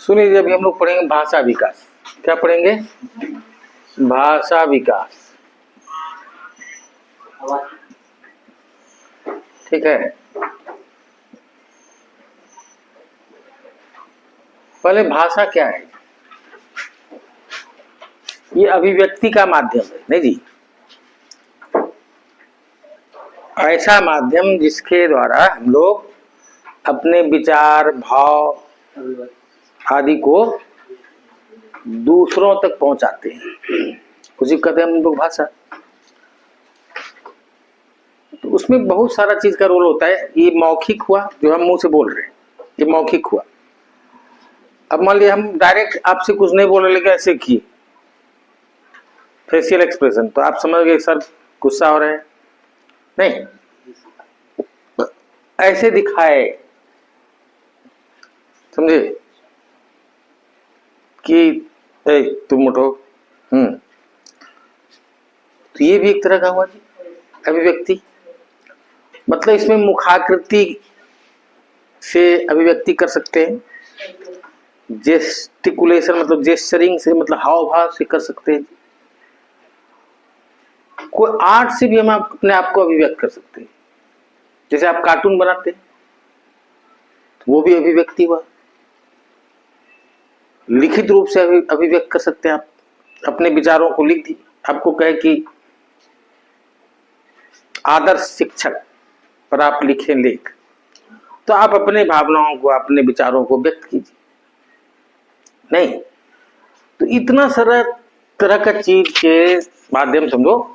सुनिए, अभी हम लोग पढ़ेंगे भाषा विकास। क्या पढ़ेंगे? भाषा विकास। ठीक है। पहले भाषा क्या है? ये अभिव्यक्ति का माध्यम है, नहीं जी? ऐसा माध्यम जिसके द्वारा हम लोग अपने विचार, भाव आदि को दूसरों तक पहुंचाते हैं, उसी कहते हैं हम लोग भाषा। तो उसमें बहुत सारा चीज का रोल होता है। ये मौखिक हुआ, जो हम मुंह से बोल रहे हैं, ये मौखिक हुआ। अब मान लिया हम डायरेक्ट आपसे कुछ नहीं बोल रहे, लेकिन ऐसे किए फेशियल एक्सप्रेशन, तो आप समझ गए सर गुस्सा हो रहे हैं। नहीं, ऐसे दिखाए, समझे कि तुम उठो। तो ये भी एक तरह का हुआ जी अभिव्यक्ति। मतलब इसमें मुखाकृति से अभिव्यक्ति कर सकते हैं, जेस्टिकुलेशन मतलब जेस्चरिंग से, मतलब हाव भाव से कर सकते हैं। कोई आर्ट से भी हम अपने आप को अभिव्यक्त कर सकते हैं। जैसे आप कार्टून बनाते हैं तो वो भी अभिव्यक्ति हुआ। लिखित रूप से अभिव्यक्त कर सकते हैं। आप अपने विचारों को लिख दी, आपको कहे कि आदर्श शिक्षक पर आप लिखें लेख, तो आप अपने भावनाओं को, अपने विचारों को व्यक्त कीजिए। नहीं तो इतना सारा तरह का चीज के माध्यम समझो।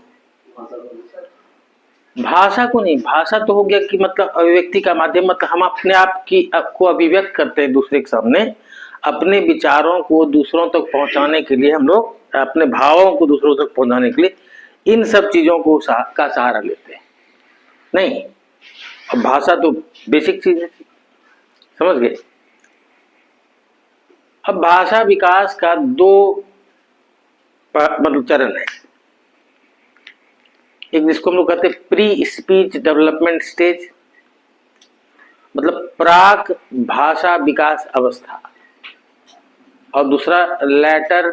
भाषा को नहीं, भाषा तो हो गया कि मतलब अभिव्यक्ति का माध्यम, मतलब हम अपने आप की को अभिव्यक्त करते हैं दूसरे के सामने। अपने विचारों को दूसरों तक पहुंचाने के लिए हम लोग, अपने भावों को दूसरों तक पहुंचाने के लिए इन सब चीजों को का सहारा लेते हैं। नहीं, अब भाषा तो बेसिक चीज है, समझ गए? अब भाषा विकास का दो मतलब चरण है। एक जिसको हम लोग कहते हैं प्री स्पीच डेवलपमेंट स्टेज, मतलब प्राक भाषा विकास अवस्था, और दूसरा लेटर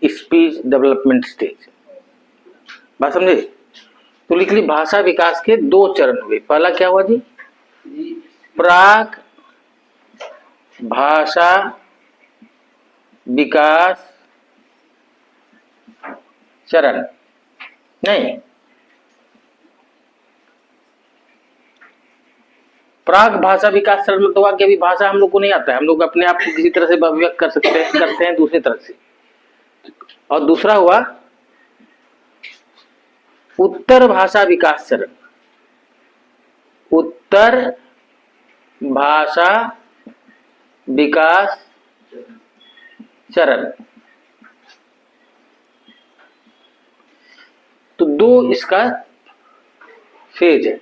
स्पीच डेवलपमेंट स्टेज। बात समझे? तो लिख ली, भाषा विकास के दो चरण हुए। पहला क्या हुआ जी? प्राक भाषा विकास चरण। नहीं, प्राक भाषा विकास चरण में तो वाक्य अभी भाषा हम लोग को नहीं आता है, हम लोग अपने आप को किसी तरह से अभिव्यक्त कर सकते हैं, करते हैं दूसरी तरह से। और दूसरा हुआ उत्तर भाषा विकास चरण। उत्तर भाषा विकास चरण। तो दो इसका फेज है,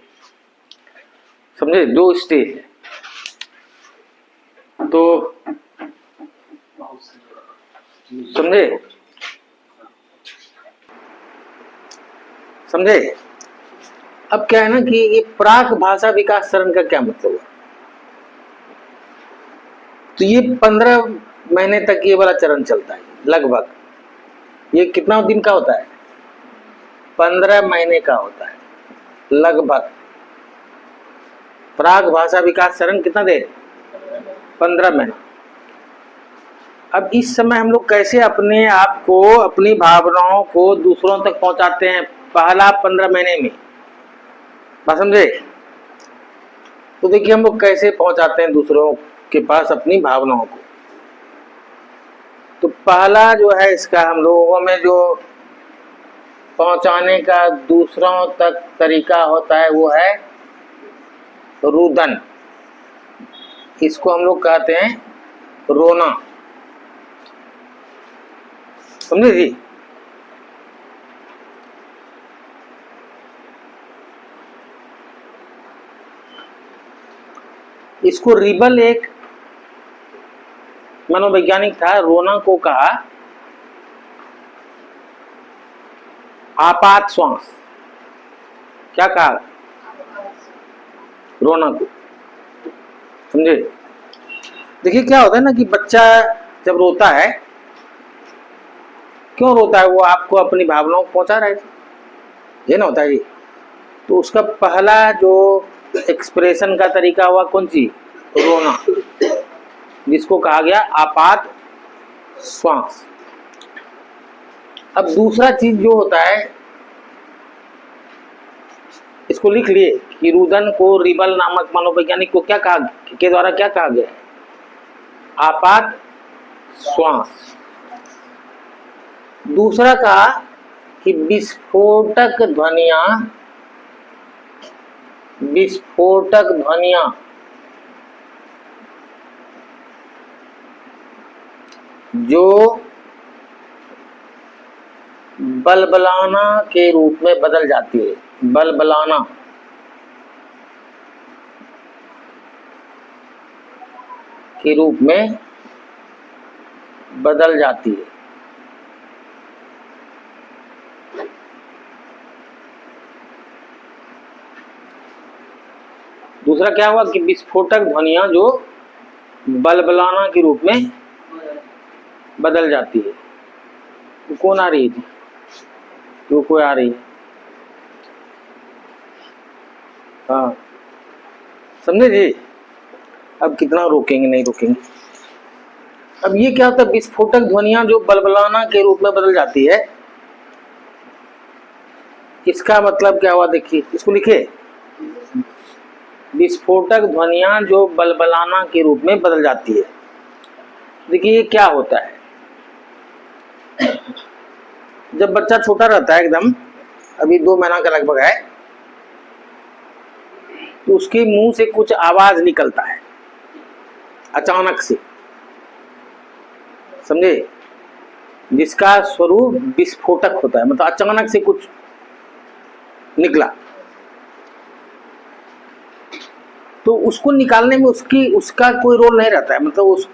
समझे? दो स्टेज है। तो समझे? समझे? अब क्या है ना कि ये प्राक भाषा विकास चरण का क्या मतलब है? तो ये 15 महीने तक ये वाला चरण चलता है लगभग। ये कितना दिन का होता है? 15 महीने का होता है लगभग। प्राक भाषा विकास चरण कितना देर? 15 महीना। अब इस समय हम लोग कैसे अपने आप को, अपनी भावनाओं को दूसरों तक पहुंचाते हैं? पहला 15 महीने में, बात समझे? तो देखिए हम लोग कैसे पहुंचाते हैं दूसरों के पास अपनी भावनाओं को। तो पहला जो है इसका हम लोगों में जो पहुंचाने का दूसरों तक तरीका होता है वो है रुदन। इसको हम लोग कहते हैं रोना, समझे जी? इसको रिबल एक मनोवैज्ञानिक था, रोना को कहा आपात श्वास। क्या कहा? रोना को, समझे? देखिए क्या होता है ना कि बच्चा जब रोता है, क्यों रोता है? वो आपको अपनी भावनाओं को पहुंचा रहा है, ये ना होता है जी। तो उसका पहला जो एक्सप्रेशन का तरीका हुआ कौन सी? रोना, जिसको कहा गया आपात श्वास। अब दूसरा चीज जो होता है, इसको लिख लिए कि रुदन को रिबल नामक मनोवैज्ञानिक को क्या कहा के द्वारा क्या कहा गया है? आपात श्वास। दूसरा कहा कि विस्फोटक ध्वनियां, विस्फोटक ध्वनियां जो बलबलाना के रूप में बदल जाती है। बलबलाना के रूप में बदल जाती है। दूसरा क्या हुआ कि विस्फोटक ध्वनियां जो बलबलाना के रूप में बदल जाती है। तो कौन आ रही है? तो कोई आ रही है? हाँ, समझे जी? अब कितना रोकेंगे, नहीं रोकेंगे। अब ये क्या होता है? विस्फोटक ध्वनियां जो बलबलाना के रूप में बदल जाती है, इसका मतलब क्या हुआ? देखिए, इसको लिखे, विस्फोटक ध्वनियां जो बलबलाना के रूप में बदल जाती है। देखिए ये क्या होता है, जब बच्चा छोटा रहता है एकदम, अभी 2 महीना का लगभग है, तो उसके मुंह से कुछ आवाज निकलता है अचानक से, समझे? जिसका स्वरूप विस्फोटक होता है, मतलब अचानक से कुछ निकला, तो उसको निकालने में उसका कोई रोल नहीं रहता है, मतलब उस,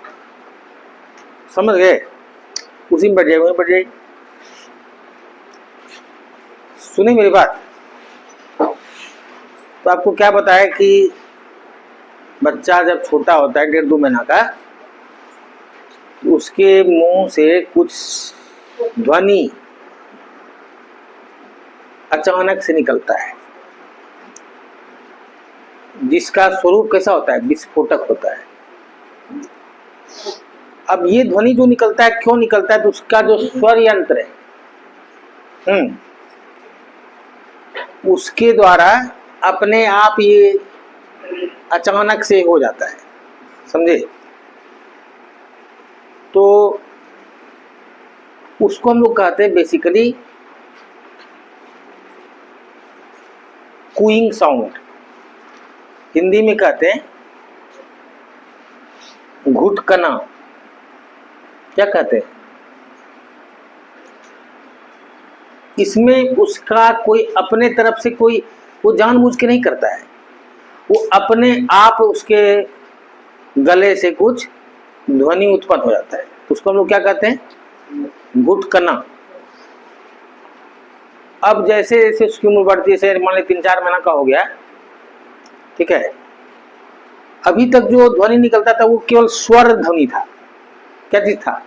समझ गए? उसी में बढ़ जाए, वहीं बढ़ जाए। सुनिए मेरी बात। तो आपको क्या बताया कि बच्चा जब छोटा होता है 1.5-2 महीना का, उसके मुंह से कुछ ध्वनि अचानक से निकलता है, जिसका स्वरूप कैसा होता है? विस्फोटक होता है। अब ये ध्वनि जो निकलता है, क्यों निकलता है? तो उसका जो स्वर यंत्र है, उसके द्वारा अपने आप ये अचानक से हो जाता है, समझे? तो उसको हम लोग कहते हैं बेसिकली कूइंग साउंड, हिंदी में कहते हैं घुटकना। क्या कहते हैं? इसमें उसका कोई अपने तरफ से कोई, वो जानबूझ के नहीं करता है, वो अपने आप उसके गले से कुछ ध्वनि उत्पन्न हो जाता है, उसको हम लोग क्या कहते हैं? घुटकना। अब जैसे जैसे उसकी उम्र बढ़ती है, जैसे मान ली 3-4 महीना का हो गया, ठीक है, अभी तक जो ध्वनि निकलता था वो केवल स्वर ध्वनि था। क्या चीज था?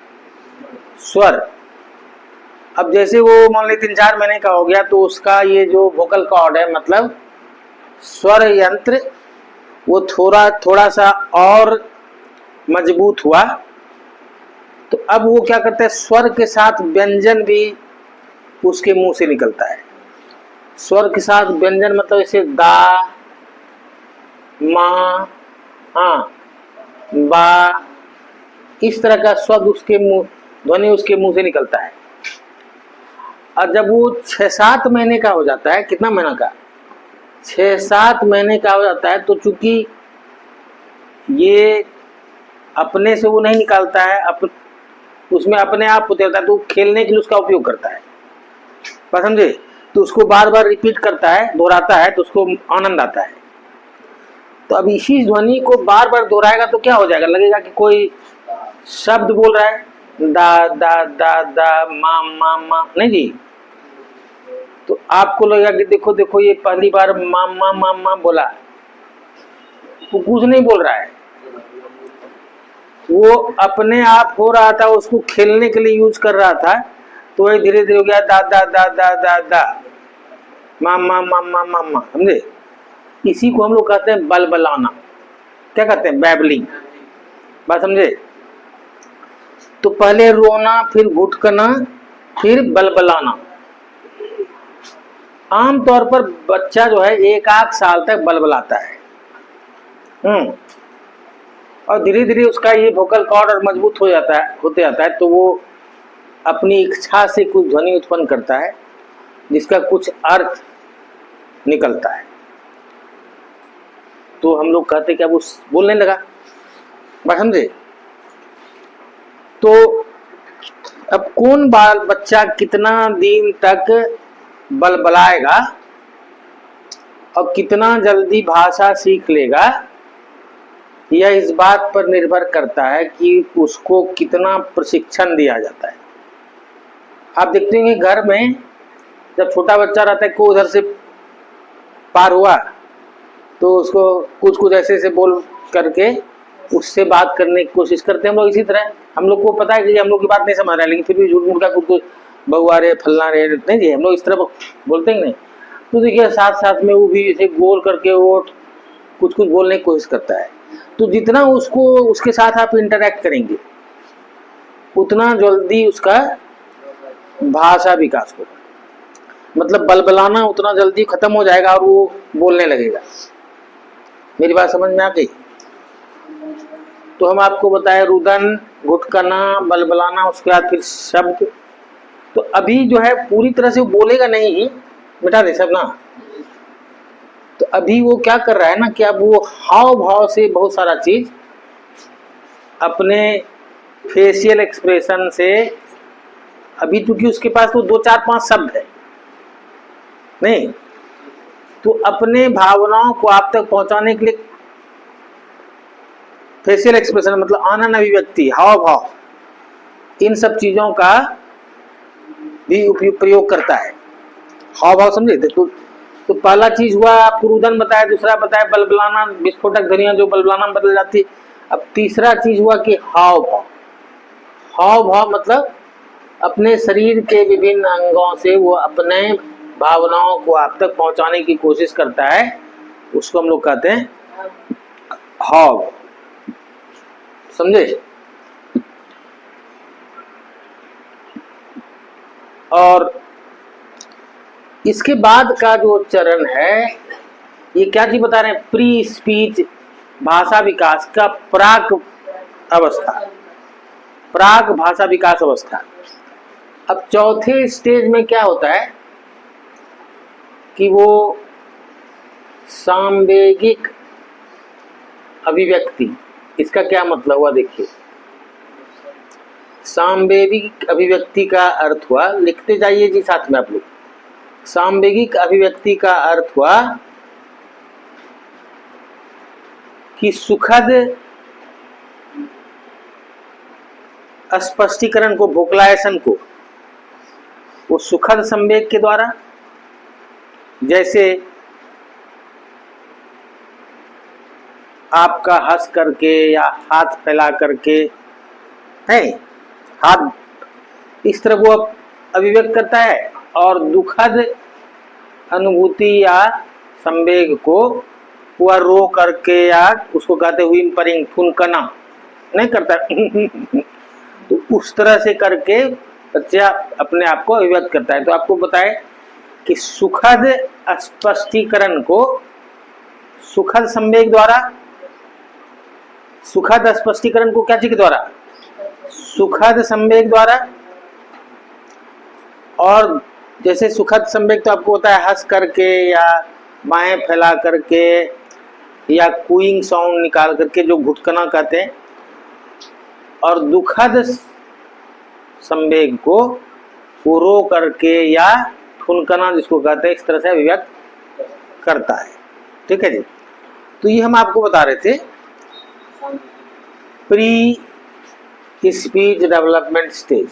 स्वर। अब जैसे वो मान ली 3-4 महीने का हो गया, तो उसका ये जो वोकल कॉर्ड है, मतलब स्वर यंत्र, वो थोड़ा सा और मजबूत हुआ। तो अब वो क्या करता है? स्वर के साथ व्यंजन भी उसके मुंह से निकलता है। स्वर के साथ व्यंजन मतलब जैसे दा, मा, हाँ, बा, इस तरह का शब्द उसके मुंह, ध्वनि उसके मुंह से निकलता है। और जब वो 6-7 महीने का हो जाता है, कितना महीना का? 6-7 महीने का हो जाता है, तो चूंकि ये अपने से वो नहीं निकालता है, उसमें अपने आप होता है, तो खेलने के लिए उसका उपयोग करता है, बात समझे? तो उसको बार बार रिपीट करता है, दोहराता है, तो उसको आनंद आता है। तो अब इसी ध्वनि को बार बार दोहराएगा तो क्या हो जाएगा? लगेगा कि कोई शब्द बोल रहा है, दा दा दा दा, मा मा मा, नहीं जी। तो आपको लगेगा कि देखो देखो ये पहली बार मा मा मा मा बोला, वो कुछ नहीं बोल रहा है, वो अपने आप हो रहा था, उसको खेलने के लिए यूज कर रहा था, तो वही धीरे धीरे हो गया दा दा दा दा दा दा, मामा मामा मामा, समझे? इसी को हम लोग कहते हैं बलबलाना। क्या कहते हैं? बैबलिंग। बात समझे? तो पहले रोना, फिर घुटकना, फिर बलबलाना। आमतौर पर बच्चा जो है 1 साल तक बलबलाता है। और धीरे धीरे उसका ये वोकल कॉर्ड और मजबूत हो जाता है, होते जाता है, तो वो अपनी इच्छा से कुछ ध्वनि उत्पन्न करता है जिसका कुछ अर्थ निकलता है, तो हम लोग कहते क्या वो बोलने लगा। बात समझे? तो अब कौन बाल बच्चा कितना दिन तक बलबलाएगा और कितना जल्दी भाषा सीख लेगा, यह इस बात पर निर्भर करता है कि उसको कितना प्रशिक्षण दिया जाता है। आप देखते हैं घर में जब छोटा बच्चा रहता है, को उधर से पार हुआ तो उसको कुछ कुछ ऐसे ऐसे बोल करके उससे बात करने की कोशिश करते हैं हम लोग। इसी तरह हम लोग को पता है कि हम लोग की बात नहीं समझ रहा है, लेकिन फिर भी झूठ मूठ का कुछ बहुआ रे फलना रे, नहीं जी, हम लोग इस तरह बोलते हैं नहीं। तो देखिए साथ साथ में वो भी ऐसे गोल करके वो कुछ कुछ बोलने की कोशिश करता है। तो जितना उसको उसके साथ आप इंटरेक्ट करेंगे उतना जल्दी उसका भाषा विकास होगा, मतलब बलबलाना उतना जल्दी खत्म हो जाएगा और वो बोलने लगेगा। मेरी बात समझ में आ गई? तो हम आपको बताए रुदन, घुटकना, बलबलाना, उसके बाद फिर शब्द। तो अभी जो है पूरी तरह से वो बोलेगा नहीं, मिटा दे सब ना। तो अभी वो क्या कर रहा है ना कि अब वो हाव भाव से बहुत सारा चीज अपने फेशियल एक्सप्रेशन से, अभी चूंकि उसके पास तो 2 4 5 शब्द है नहीं, तो अपने भावनाओं को आप तक पहुंचाने के लिए फेशियल एक्सप्रेशन मतलब आनन अभिव्यक्ति, हाव भाव, इन सब चीजों का भी उपयोग प्रयोग करता है। हाव भाव समझे? तो पहला चीज हुआ आपको रुदन बताया, दूसरा बताया बलबलाना, विस्फोटक ध्वनियां जो बलबलाना में बदल जाती। अब तीसरा चीज हुआ कि हाव भाव। हाव भाव मतलब अपने शरीर के विभिन्न अंगों से वो अपने भावनाओं को आप तक पहुंचाने की कोशिश करता है, उसको हम लोग कहते हैं हाव। समझे? और इसके बाद का जो चरण है, ये क्या चीज बता रहे हैं? प्री स्पीच भाषा विकास का प्राक अवस्था, प्राक भाषा विकास अवस्था। अब चौथे स्टेज में क्या होता है कि वो सांवेगिक अभिव्यक्ति, इसका क्या मतलब हुआ देखिए। सांवेगिक अभिव्यक्ति का अर्थ हुआ, लिखते जाइए जी साथ में आप लोग। सांवेगिक अभिव्यक्ति का अर्थ हुआ कि सुखद स्पष्टीकरण को, वोकलाइजेशन को, वो सुखद संवेग के द्वारा, जैसे आपका हंस करके या हाथ फैला करके है, हाथ इस तरह वो अभिव्यक्त करता है, और दुखद अनुभूति या संवेग को वह रो करके या उसको कहते हुए परिंग फुनकना नहीं करता तो उस तरह से करके बच्चा अपने आप को अभिव्यक्त करता है। तो आपको बताए कि सुखद स्पष्टीकरण को सुखद संवेग द्वारा, सुखद स्पष्टीकरण को क्या चीज के द्वारा? सुखद संवेग द्वारा। और जैसे सुखद संवेग तो आपको होता है हंस करके या बाहें फैला करके या कूइंग साउंड निकाल करके, जो घुटकना कहते हैं। और दुखद संवेग को वो रो करके या ठुनकना जिसको कहते हैं, इस तरह से अभिव्यक्त करता है। ठीक है जी। तो ये हम आपको बता रहे थे प्री स्पीच डेवलपमेंट स्टेज।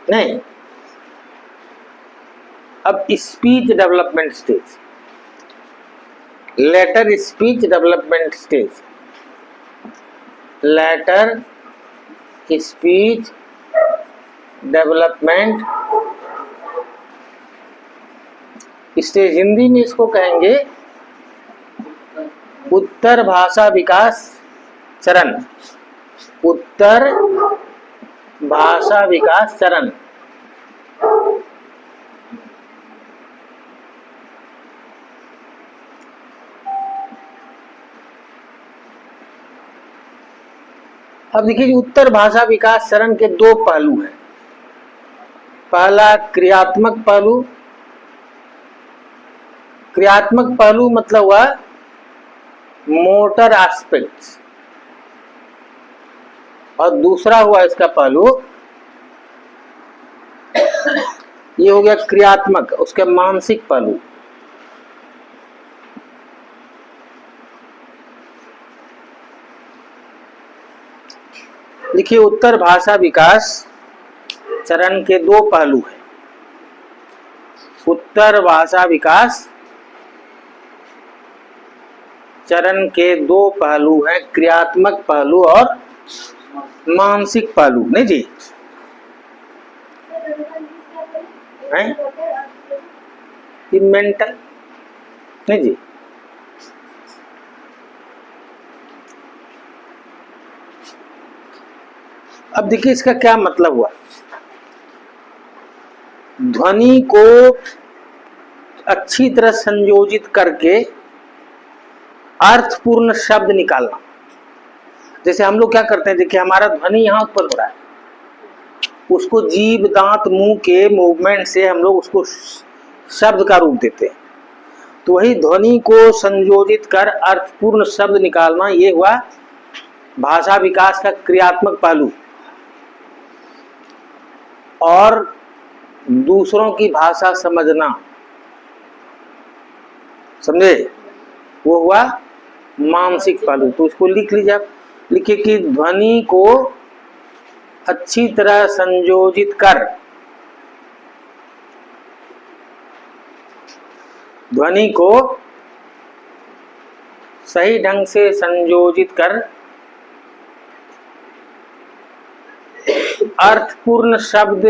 नहीं, अब speech development stage, letter speech development stage, letter speech development stage, Hindi में इसको कहेंगे उत्तर भाषा विकास चरण, उत्तर भाषा विकास चरण। अब देखिए उत्तर भाषा विकास चरण के दो पहलू हैं। पहला क्रियात्मक पहलू, क्रियात्मक पहलू मतलब हुआ मोटर एस्पेक्ट्स, और दूसरा हुआ इसका पहलू ये हो गया क्रियात्मक, उसके मानसिक पहलू। देखिए उत्तर भाषा विकास चरण के दो पहलू हैं। उत्तर भाषा विकास चरण के दो पहलू हैं, क्रियात्मक पहलू और मानसिक पहलू। नहीं जी, हैं? ये मेंटल नहीं जी। अब देखिए इसका क्या मतलब हुआ। ध्वनि को अच्छी तरह संयोजित करके अर्थपूर्ण शब्द निकालना। जैसे हम लोग क्या करते हैं, देखिए हमारा ध्वनि यहाँ उत्पन्न हो रहा है, उसको जीभ दांत मुंह के मूवमेंट से हम लोग उसको शब्द का रूप देते हैं। तो वही ध्वनि को संयोजित कर अर्थपूर्ण शब्द निकालना, ये हुआ भाषा विकास का क्रियात्मक पहलू। और दूसरों की भाषा समझना, समझे, वो हुआ मानसिक पहलू। तो इसको लिख लीजिए आप, लिखिए कि ध्वनि को अच्छी तरह संयोजित कर, ध्वनि को सही ढंग से संयोजित कर अर्थपूर्ण शब्द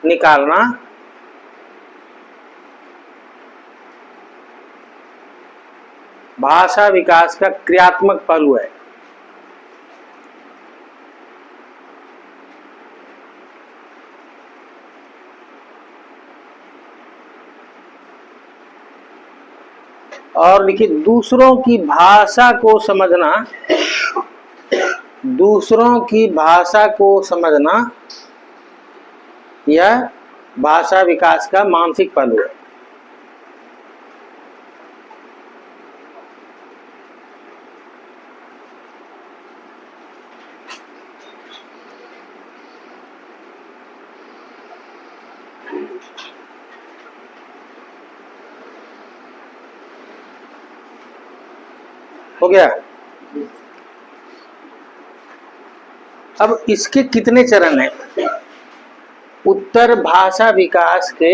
निकालना भाषा विकास का क्रियात्मक पहलू है। और देखिए दूसरों की भाषा को समझना, दूसरों की भाषा को समझना यह भाषा विकास का मानसिक पहलू है। हो गया। अब इसके कितने चरण हैं? उत्तर भाषा विकास के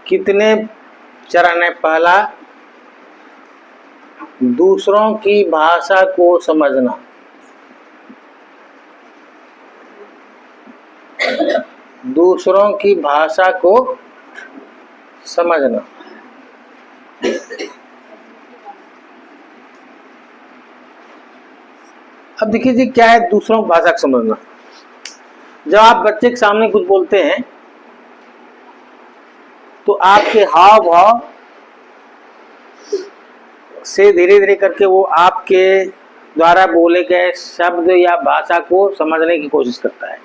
कितने चरण है? पहला दूसरों की भाषा को समझना, दूसरों की भाषा को समझना। अब देखिए जी क्या है दूसरों की भाषा को समझना। जब आप बच्चे के सामने कुछ बोलते हैं तो आपके हाव भाव से धीरे धीरे करके वो आपके द्वारा बोले गए शब्द या भाषा को समझने की कोशिश करता है।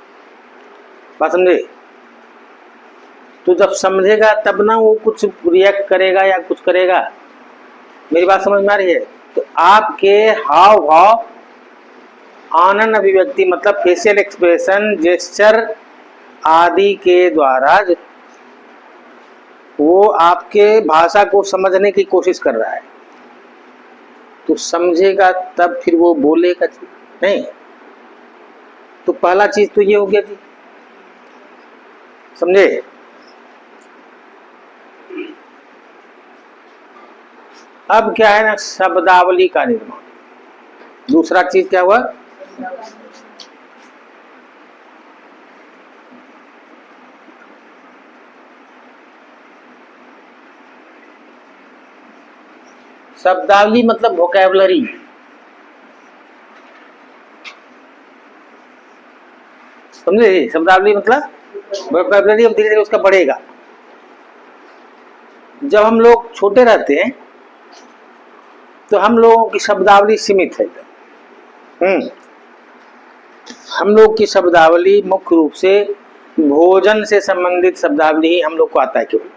बात समझे? तो जब समझेगा तब ना वो कुछ रिएक्ट करेगा या कुछ करेगा। मेरी बात समझ में आ रही है? तो आपके हाव भाव, आनंद अभिव्यक्ति मतलब फेशियल एक्सप्रेशन, जेस्चर आदि के द्वारा वो आपके भाषा को समझने की कोशिश कर रहा है। तो समझेगा तब फिर वो बोलेगा नहीं। तो पहला चीज तो ये हो गया जी, समझे? अब क्या है ना, शब्दावली का निर्माण। दूसरा चीज क्या हुआ, शब्दावली मतलब वोकैबुलरी। समझे? शब्दावली मतलब वोकैबुलरी। अब धीरे धीरे उसका बढ़ेगा। जब हम लोग छोटे रहते हैं तो हम लोगों की शब्दावली सीमित है। हम लोग की शब्दावली मुख्य रूप से भोजन से संबंधित शब्दावली ही हम लोग को आता है केवल।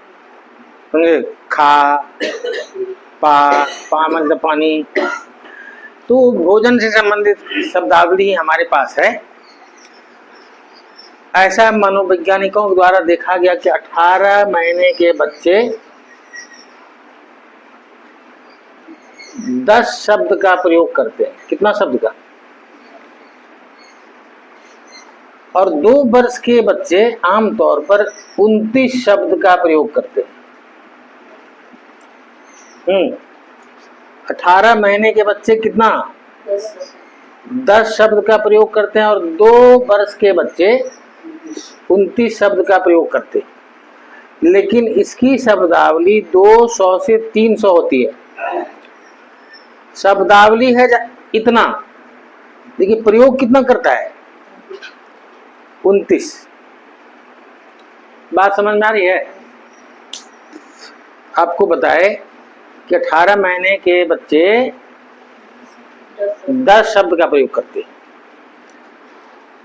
समझे? खा, पा मतलब पानी, तो भोजन से संबंधित शब्दावली हमारे पास है। ऐसा मनोवैज्ञानिकों द्वारा देखा गया कि 18 महीने के बच्चे 10 शब्द का प्रयोग करते हैं। कितना शब्द का? और 2 वर्ष के बच्चे आमतौर पर 29 शब्द का प्रयोग करते हैं। 18 महीने के बच्चे कितना? 10 शब्द का प्रयोग करते हैं और 2 वर्ष के बच्चे 29 शब्द का प्रयोग करते हैं। लेकिन इसकी शब्दावली 200 से 300 होती है। शब्दावली है इतना, देखिए प्रयोग कितना करता है? 29। बात समझ में आ रही है? आपको बताए कि 18 महीने के बच्चे 10 शब्द का प्रयोग करते हैं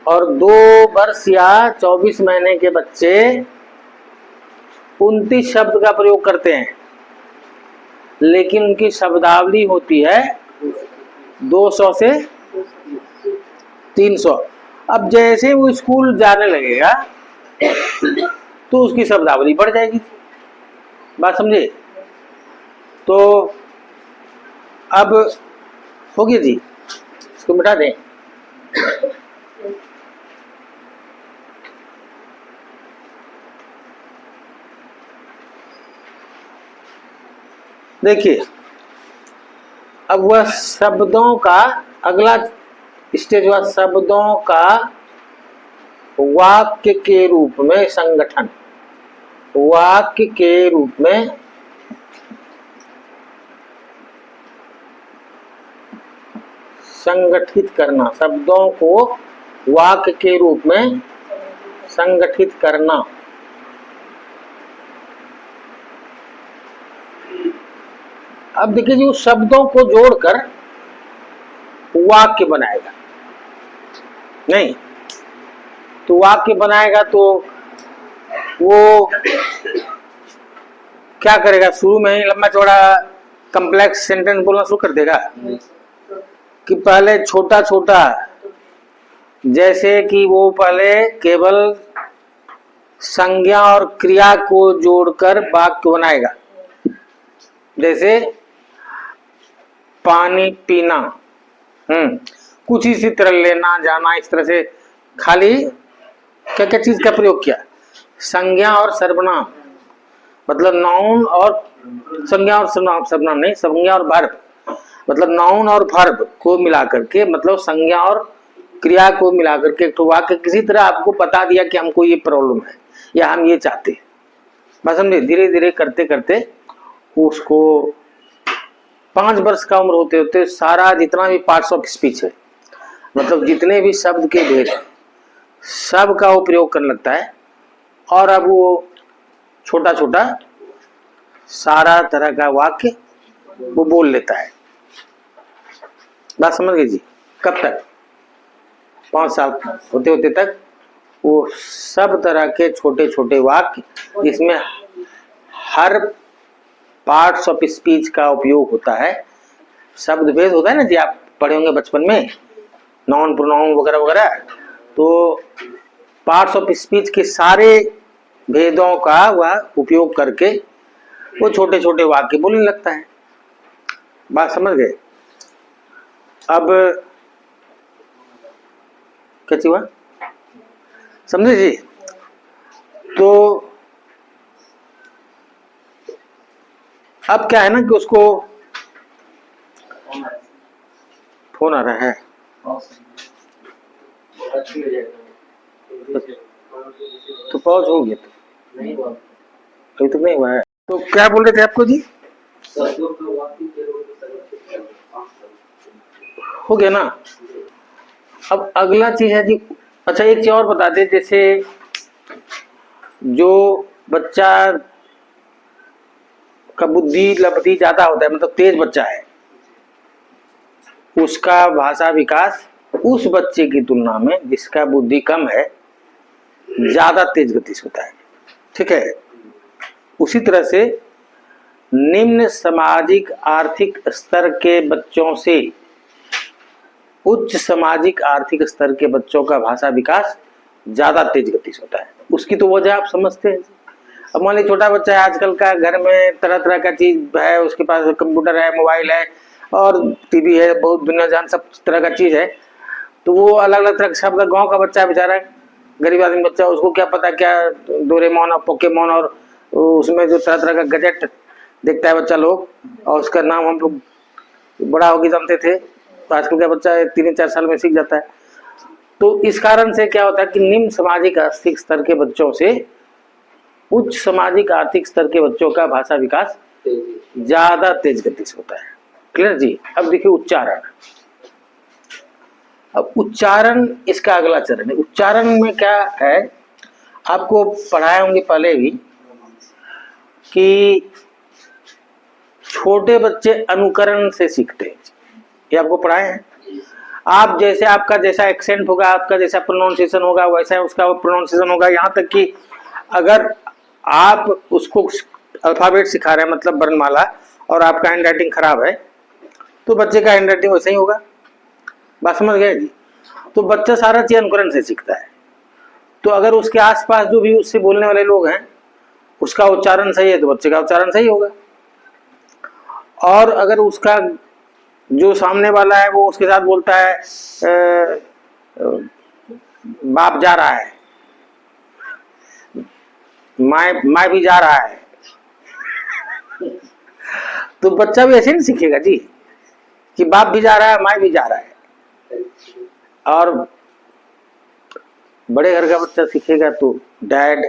और 2 वर्ष या 24 महीने के बच्चे 29 शब्द का प्रयोग करते हैं। लेकिन उनकी शब्दावली होती है 200 से 300। अब जैसे वो स्कूल जाने लगेगा तो उसकी शब्दावली बढ़ जाएगी। बात समझे? तो अब हो गया जी, इसको मिटा दें। देखिए, अब वह शब्दों का अगला स्टेज हुआ, शब्दों का वाक्य के रूप में संगठन। वाक्य के रूप में संगठित करना, शब्दों को वाक्य के रूप में संगठित करना। अब देखिए जी, उस शब्दों को जोड़कर वाक्य बनाएगा। नहीं तो वाक्य बनाएगा तो वो क्या करेगा? शुरू में ही लंबा चौड़ा कॉम्प्लेक्स सेंटेंस बोलना शुरू कर देगा कि पहले छोटा छोटा, जैसे कि वो पहले केवल संज्ञा और क्रिया को जोड़कर वाक्य बनाएगा। जैसे पानी पीना, कुछ इसी तरह लेना जाना, इस तरह से खाली क्या क्या चीज का प्रयोग किया? संज्ञा और सर्वनाम, मतलब नाउन और संज्ञा और सर्वनाम नहीं, संज्ञा और वर्ब, मतलब नाउन और वर्ब को मिला करके, मतलब संज्ञा और क्रिया को मिला करके एक तो वाक्य किसी तरह आपको बता दिया कि हमको ये प्रॉब्लम है या हम ये चाहते हैं। बस समझे? धीरे धीरे करते करते उसको 5 वर्ष का उम्र होते होते सारा जितना भी पार्ट्स ऑफ स्पीच है, मतलब जितने भी शब्द के भेद हैं, सब का वो प्रयोग करने लगता है। और अब वो छोटा छोटा सारा तरह का वाक्य वो बोल लेता है। बात समझ गए जी? कब तक? 5 साल होते होते तक वो सब तरह के छोटे छोटे वाक्य, जिसमें हर पार्ट्स ऑफ स्पीच का उपयोग होता है। शब्द भेद होता है ना जी, आप पढ़े होंगे बचपन में, नाउन प्रोनाउन वगैरह वगैरह। तो पार्ट्स ऑफ स्पीच के सारे भेदों का वह उपयोग करके वो छोटे छोटे वाक्य बोलने लगता है। बात समझ गए? अब क्या हुआ? समझे जी? तो अब क्या है ना कि उसको फोन आ रहा है। तो पॉज हो गया, तो अभी तक नहीं हुआ है। तो क्या बोल रहे थे आपको जी? हो गया ना। अब अगला चीज है जी, अच्छा एक चीज और बता दे, जैसे जो बच्चा का बुद्धि लब्धि ज्यादा होता है, मतलब तेज बच्चा है, उसका भाषा विकास उस बच्चे की तुलना में जिसका बुद्धि कम है ज्यादा तेज गति से होता है। ठीक है। उसी तरह से निम्न सामाजिक आर्थिक स्तर के बच्चों से उच्च सामाजिक आर्थिक स्तर के बच्चों का भाषा विकास ज्यादा तेज गति से होता है। उसकी तो वजह आप समझते हैं। अब मान लीजिए छोटा बच्चा है, आजकल का घर में तरह तरह का चीज है, उसके पास कंप्यूटर है, मोबाइल है और टीवी है, बहुत दुनिया जान सब तरह का चीज है, तो वो अलग अलग तरह के शब्द, गाँव का बच्चा है बेचारा, गरीब आदमी बच्चा, उसको क्या पता क्या डोरेमोन और पोकेमोन और उसमें जो तरह तरह का गैजेट देखता है बच्चा लोग, और उसका नाम हम लोग बड़ा होके जानते थे, तो आजकल का बच्चा 3-4 साल में सीख जाता है। तो इस कारण से क्या होता है कि निम्न सामाजिक आर्थिक स्तर के बच्चों से उच्च सामाजिक आर्थिक स्तर के बच्चों का भाषा विकास ज्यादा तेज गति से होता है। क्लियर जी। अब देखिए उच्चारण। अब उच्चारण इसका अगला चरण है। उच्चारण में क्या है, आपको पढ़ाए होंगे पहले भी कि छोटे बच्चे अनुकरण से सीखते हैं, ये आपको पढ़ाए हैं। आप जैसे, आपका जैसा एक्सेंट होगा, आपका जैसा प्रोनाउंसिएशन होगा, वैसा उसका प्रोनाउंसिएशन होगा। यहाँ तक कि अगर आप उसको अल्फाबेट सिखा रहे हैं, मतलब वर्णमाला, और आपका हैंड राइटिंग खराब है, तो बच्चे का हैंड राइटिंग वैसे ही होगा। बात समझ गए जी। तो बच्चा सारा चीज अनुकरण से सीखता है। तो अगर उसके आसपास जो भी उससे बोलने वाले लोग हैं उसका उच्चारण सही है तो बच्चे का उच्चारण सही होगा, और अगर उसका जो सामने वाला है वो उसके साथ बोलता है बाप जा रहा है, माँ भी जा रहा है, तो बच्चा भी ऐसे नहीं सीखेगा जी कि बाप भी जा रहा है माँ भी जा रहा है। और बड़े घर का बच्चा सीखेगा तो डैड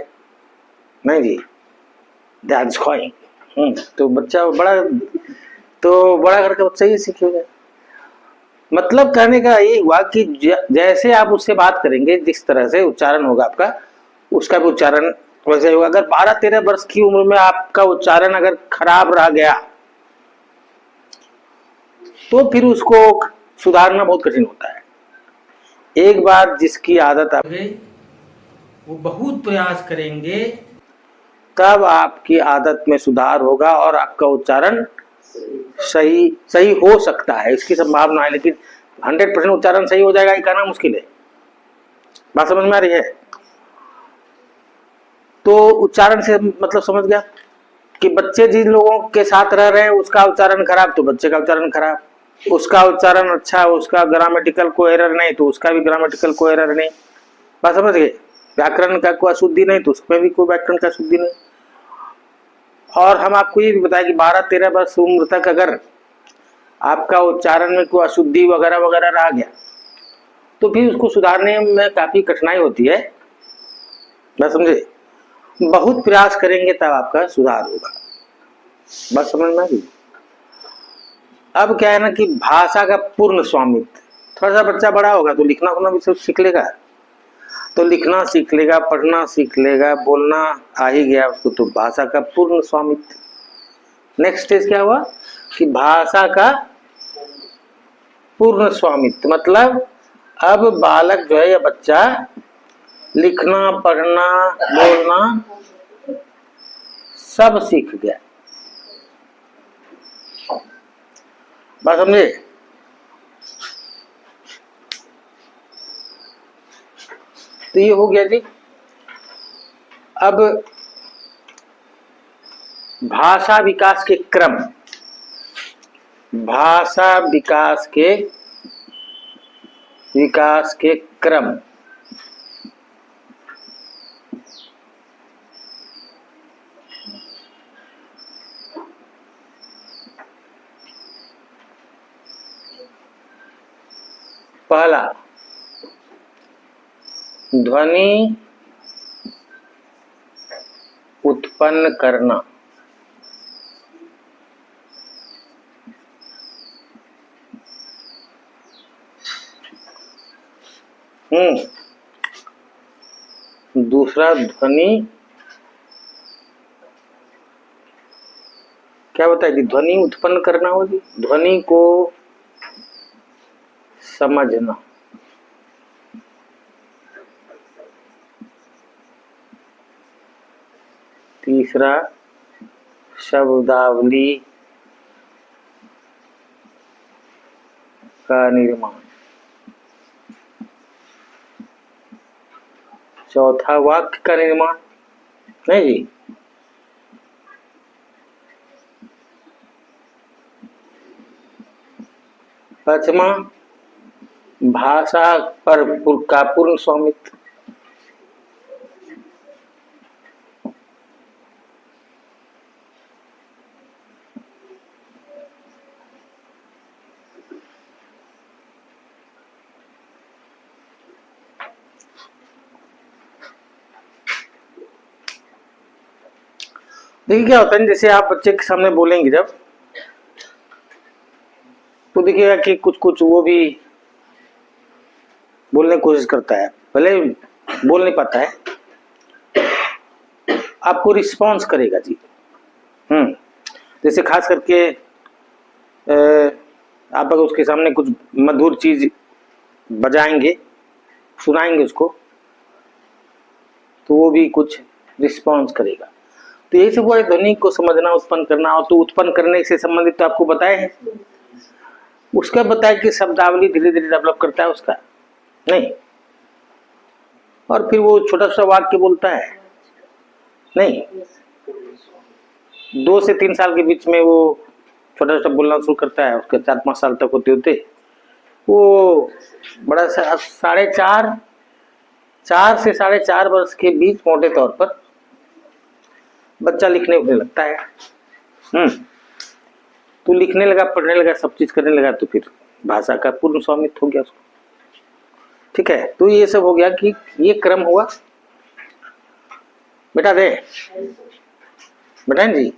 नहीं जी, दैट्स गोइंग। तो बच्चा बड़ा, तो बड़ा घर का बच्चा ही सीखेगा। मतलब कहने का ये हुआ कि जैसे आप उससे बात करेंगे, जिस तरह से उच्चारण होगा आपका, उसका भी उच्चारण वैसे होगा। अगर 12-13 वर्ष की उम्र में आपका उच्चारण अगर खराब रह गया तो फिर उसको सुधारना बहुत कठिन होता है। एक बार जिसकी आदत आ गई, वो बहुत प्रयास करेंगे तब आपकी आदत में सुधार होगा और आपका उच्चारण सही सही हो सकता है, इसकी संभावना है। लेकिन 100% उच्चारण सही हो जाएगा ये कहना मुश्किल है। बात समझ में आ रही है? तो उच्चारण से मतलब समझ गया कि बच्चे जिन लोगों के साथ रह रहे हैं उसका उच्चारण खराब तो बच्चे का उच्चारण खराब, उसका उच्चारण अच्छा, उसका ग्रामेटिकल कोई एरर नहीं तो उसका भी ग्रामेटिकल कोई एरर नहीं। बात समझ गए? व्याकरण का कोई अशुद्धि नहीं तो उसमें भी कोई व्याकरण का अशुद्धि नहीं। और हम आपको ये भी बताएं कि 12-13 वर्ष उम्र तक अगर आपका उच्चारण में कोई अशुद्धि वगैरह वगैरह रह गया तो फिर उसको सुधारने में काफी कठिनाई होती है। बात समझे? बहुत प्रयास करेंगे तब आपका सुधार होगा। बात समझ में आ गई? अब क्या है ना कि भाषा का पूर्ण स्वामित्व, थोड़ा सा बच्चा बड़ा होगा तो लिखना उखना भी सब सीख लेगा, तो लिखना सीख लेगा, पढ़ना सीख लेगा, बोलना आ ही गया उसको, तो भाषा का पूर्ण स्वामित्व। नेक्स्ट स्टेज क्या हुआ कि भाषा का पूर्ण स्वामित्व, मतलब अब बालक जो है या बच्चा लिखना पढ़ना बोलना सब सीख गया। बात समझे? तो ये हो गया जी। अब भाषा विकास के क्रम, भाषा विकास के क्रम। पहला ध्वनि उत्पन्न करना, दूसरा ध्वनि क्या बताया जी? ध्वनि उत्पन्न करना हो जी, ध्वनि को समझना। तीसरा शब्दावली का निर्माण। चौथा वाक्य का निर्माण, नहीं जी? पांचवा भाषा पर का पूर्ण स्वामित्व। देखिए क्या होता है, जैसे आप बच्चे के सामने बोलेंगे जब, तो देखिएगा कि कुछ कुछ वो भी बोलने की कोशिश करता है, भले बोल नहीं पाता है, आपको रिस्पॉन्स करेगा जी। जैसे खास करके आप अगर उसके सामने कुछ मधुर चीज बजाएंगे, सुनाएंगे उसको, तो वो भी कुछ रिस्पॉन्स करेगा। तो यही सब हुआ है, ध्वनि को समझना, उत्पन्न करना। और तो उत्पन्न करने से संबंधित तो आपको बताया है, उसका बताया कि शब्दावली धीरे धीरे डेवलप करता है उसका, नहीं? और फिर वो छोटा सा वाक्य बोलता है, नहीं? 2 से 3 साल के बीच में वो छोटा छोटा बोलना शुरू करता है, उसके 4-5 साल तक होते होते वो बड़ा सा 4 से 4.5 वर्ष के बीच मोटे तौर पर बच्चा लिखने उठने लगता है। तो लिखने लगा, पढ़ने लगा, सब चीज करने लगा, तो फिर भाषा का पूर्ण स्वामित्व हो गया उसको। ठीक है, तो ये सब हो गया कि ये क्रम हुआ। बेटा दे बेटा जी,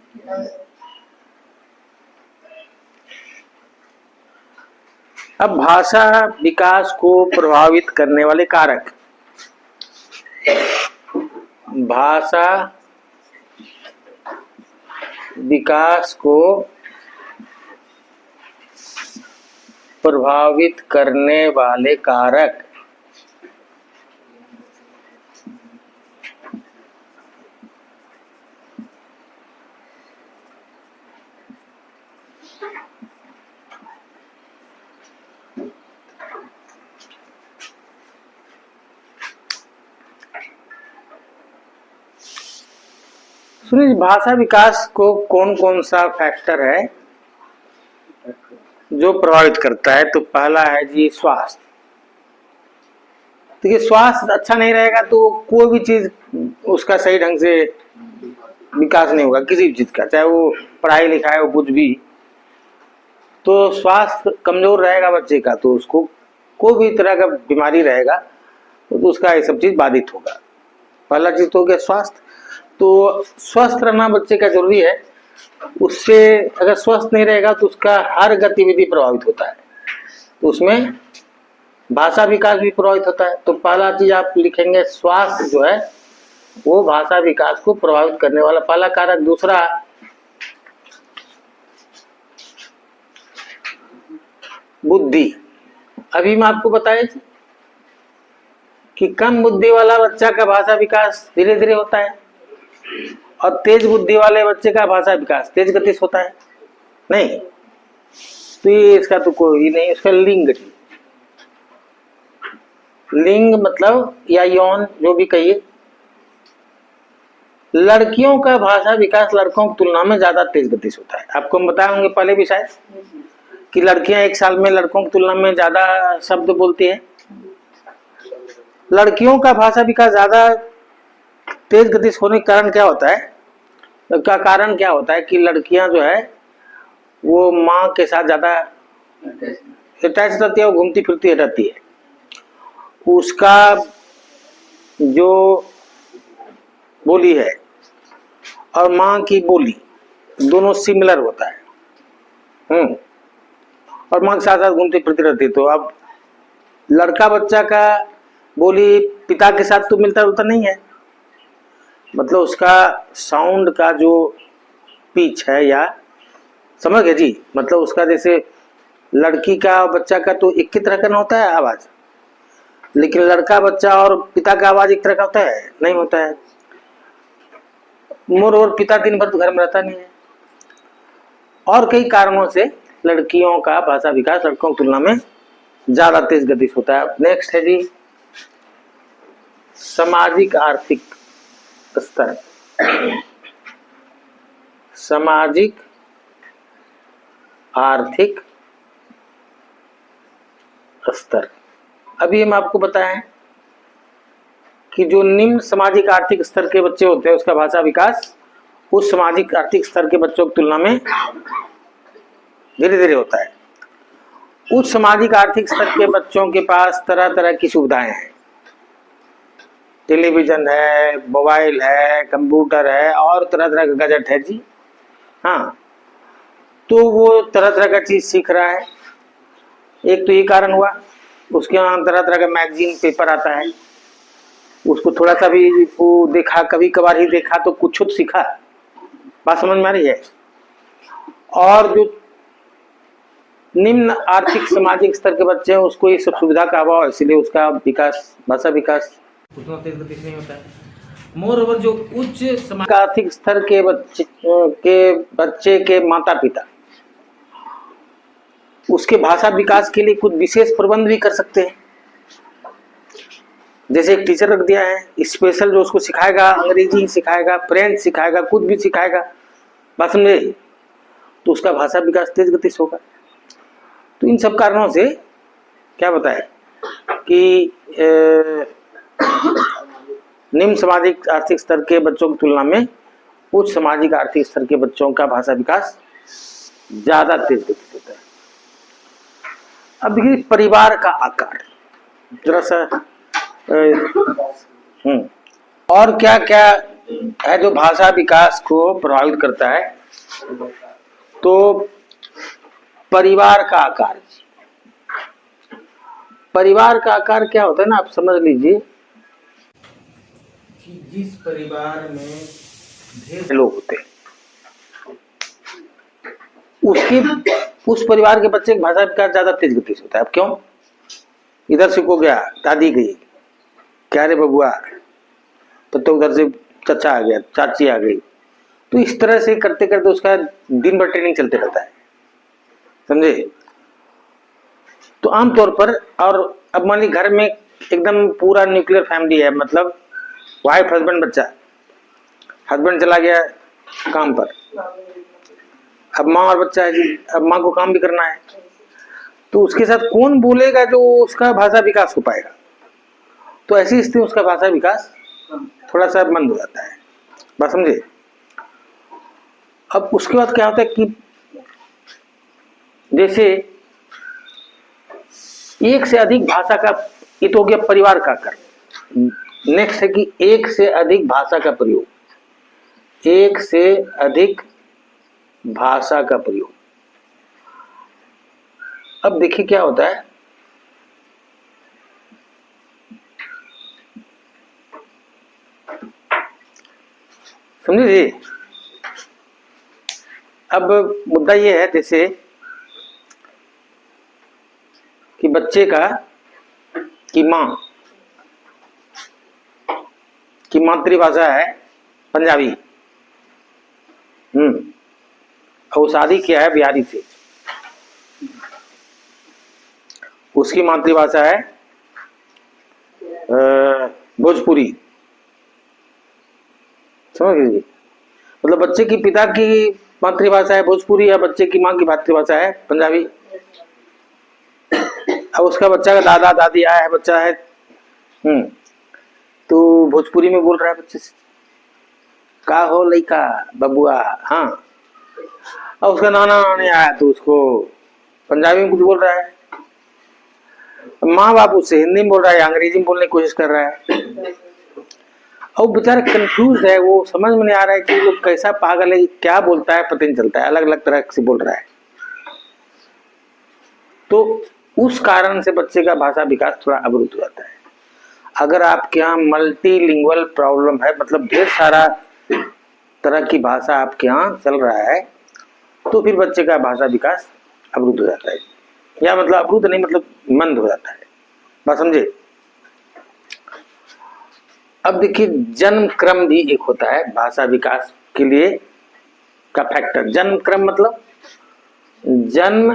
अब भाषा विकास को प्रभावित करने वाले कारक। भाषा विकास को प्रभावित करने वाले कारक। सुनिए, भाषा विकास को कौन कौन सा फैक्टर है जो प्रभावित करता है? तो पहला है जी स्वास्थ्य। देखिए, स्वास्थ्य अच्छा नहीं रहेगा तो कोई भी चीज उसका सही ढंग से विकास नहीं होगा, किसी भी चीज का, चाहे वो पढ़ाई लिखाई हो, कुछ भी। तो स्वास्थ्य कमजोर रहेगा बच्चे का तो उसको कोई भी तरह का बीमारी रहेगा तो उसका ये सब चीज बाधित होगा। पहला चीज तो हो गया स्वास्थ्य। तो स्वस्थ रहना बच्चे का जरूरी है। उससे अगर स्वस्थ नहीं रहेगा तो उसका हर गतिविधि प्रभावित होता है, तो उसमें भाषा विकास भी प्रभावित होता है। तो पहला चीज आप लिखेंगे, स्वास्थ्य जो है वो भाषा विकास को प्रभावित करने वाला पहला कारक। दूसरा बुद्धि। अभी मैं आपको बताया कि कम बुद्धि वाला बच्चा का भाषा विकास धीरे धीरे होता है और तेज बुद्धि वाले बच्चे का भाषा विकास तेज गति से होता है, नहीं? तो ये इसका तो कोई नहीं। उसका लिंग, लिंग मतलब या यौन, जो भी कहिए। लड़कियों का भाषा विकास लड़कों की तुलना में ज्यादा तेज गति से होता है। आपको हम बताए होंगे पहले भी शायद कि लड़कियां 1 साल में लड़कों की तुलना में ज्यादा शब्द बोलती है। लड़कियों का भाषा विकास ज्यादा तेज गति से होने के कारण क्या होता है? का कारण क्या होता है कि लड़कियां जो है वो माँ के साथ ज्यादा अटैच रहती है, वो घूमती फिरती रहती है। उसका जो बोली है और माँ की बोली दोनों सिमिलर होता है। और माँ के साथ साथ घूमती फिरती रहती। तो अब लड़का बच्चा का बोली पिता के साथ तो मिलता जुलता नहीं है, मतलब उसका साउंड का जो पिच है, या समझ गए जी, मतलब उसका जैसे लड़की का बच्चा का तो एक ही तरह का ना होता है आवाज, लेकिन लड़का बच्चा और पिता का आवाज एक तरह का होता है, नहीं होता है। मोर और पिता दिन भर तो घर में रहता नहीं है, और कई कारणों से लड़कियों का भाषा विकास लड़कों की तुलना में ज्यादा तेज गति से होता है। नेक्स्ट है जी सामाजिक आर्थिक स्तर। सामाजिक आर्थिक स्तर। अभी हम आपको बताएं कि जो निम्न सामाजिक आर्थिक स्तर के बच्चे होते हैं उसका भाषा विकास उस सामाजिक आर्थिक स्तर के बच्चों की तुलना में धीरे धीरे होता है। उच्च सामाजिक आर्थिक स्तर के बच्चों के पास तरह तरह की सुविधाएं हैं, टेलीविजन है, मोबाइल है, कंप्यूटर है और तरह तरह का गैजेट है जी। हाँ, तो वो तरह तरह का चीज सीख रहा है। एक तो ये कारण हुआ, उसके यहाँ तरह तरह का मैगजीन पेपर आता है, उसको थोड़ा सा भी वो देखा, कभी कभार ही देखा तो कुछ तो सीखा। बात समझ में आ रही है। और जो निम्न आर्थिक सामाजिक स्तर के बच्चे हैं उसको ये सब सुविधा का अभाव है, इसलिए उसका विकास, भाषा विकास उतना तेज गति से नहीं होता है। मोर ओवर जो उच्च सामाजिक आर्थिक स्तर के बच्चे के माता पिता उसके भाषा विकास के लिए कुछ विशेष प्रबंध भी कर सकते हैं। जैसे एक टीचर रख दिया है स्पेशल, जो उसको सिखाएगा, अंग्रेजी सिखाएगा, फ्रेंच सिखाएगा, कुछ भी सिखाएगा, बात समझे, तो उसका भाषा विकास तेज गति से होगा। तो इन सब कारणों से क्या बताए कि निम्न सामाजिक आर्थिक स्तर के बच्चों की तुलना में उच्च सामाजिक आर्थिक स्तर के बच्चों का भाषा विकास ज्यादा तेज गति से होता है। अब देखिए परिवार का आकार जरा सा और क्या क्या है जो भाषा विकास को प्रभावित करता है। तो परिवार का आकार, परिवार का आकार क्या होता है ना, आप समझ लीजिए कि जिस परिवार में ढेर लोग होते हैं उस परिवार के बच्चे भाषा विकास ज्यादा तेज गति से होता है। अब क्यों, इधर से को गया, दादी गई, क्या रे बबुआ, तो उधर से चाचा आ गया, चाची आ गई, तो इस तरह से करते करते उसका दिन भर ट्रेनिंग चलते रहता है, समझे। तो आमतौर पर, और अब मान ली घर में एकदम पूरा न्यूक्लियर फैमिली है, मतलब वाइफ हस्बैंड बच्चा, हस्बैंड चला गया काम पर, अब माँ और बच्चा है जी, अब माँ को काम भी करना है, तो उसके साथ कौन बोलेगा जो उसका भाषा विकास हो पाएगा। तो ऐसी स्थिति उसका भाषा विकास थोड़ा सा मंद हो जाता है, बात समझे। अब उसके बाद क्या होता है कि जैसे एक से अधिक भाषा का, ये तो हो गया परिवार का आकार। नेक्स्ट है कि एक से अधिक भाषा का प्रयोग, एक से अधिक भाषा का प्रयोग। अब देखिए क्या होता है, समझे जी। अब मुद्दा ये है जैसे कि बच्चे का की माँ की मातृभाषा है पंजाबी, और शादी किया है बिहारी से, उसकी मातृभाषा है भोजपुरी, समझ लीजिए। मतलब बच्चे की पिता की मातृभाषा है भोजपुरी या बच्चे की माँ की मातृभाषा है पंजाबी। अब उसका बच्चा का दादा दादी आया है, बच्चा है तो भोजपुरी में बोल रहा है बच्चे से, का हो लइका बबुआ, हाँ। और उसका नाना नानी आया तो उसको पंजाबी में कुछ बोल रहा है। माँ बाप उससे हिंदी में बोल रहा है या अंग्रेजी में बोलने की कोशिश कर रहा है, और बेचारा कंफ्यूज है, वो समझ में नहीं आ रहा है कि वो कैसा पागल है, क्या बोलता है पता नहीं चलता है, अलग अलग तरह से बोल रहा है। तो उस कारण से बच्चे का भाषा विकास थोड़ा अवरुद्ध हो जाता है। अगर आपके यहाँ मल्टीलिंगुअल प्रॉब्लम है, मतलब ढेर सारा तरह की भाषा आपके यहाँ चल रहा है, तो फिर बच्चे का भाषा विकास अवरुद्ध हो जाता है, या मतलब अवरुद्ध नहीं, मतलब मंद हो जाता है। बात समझे? अब देखिए, जन्म क्रम भी एक होता है भाषा विकास के लिए का फैक्टर। जन्म क्रम मतलब जन्म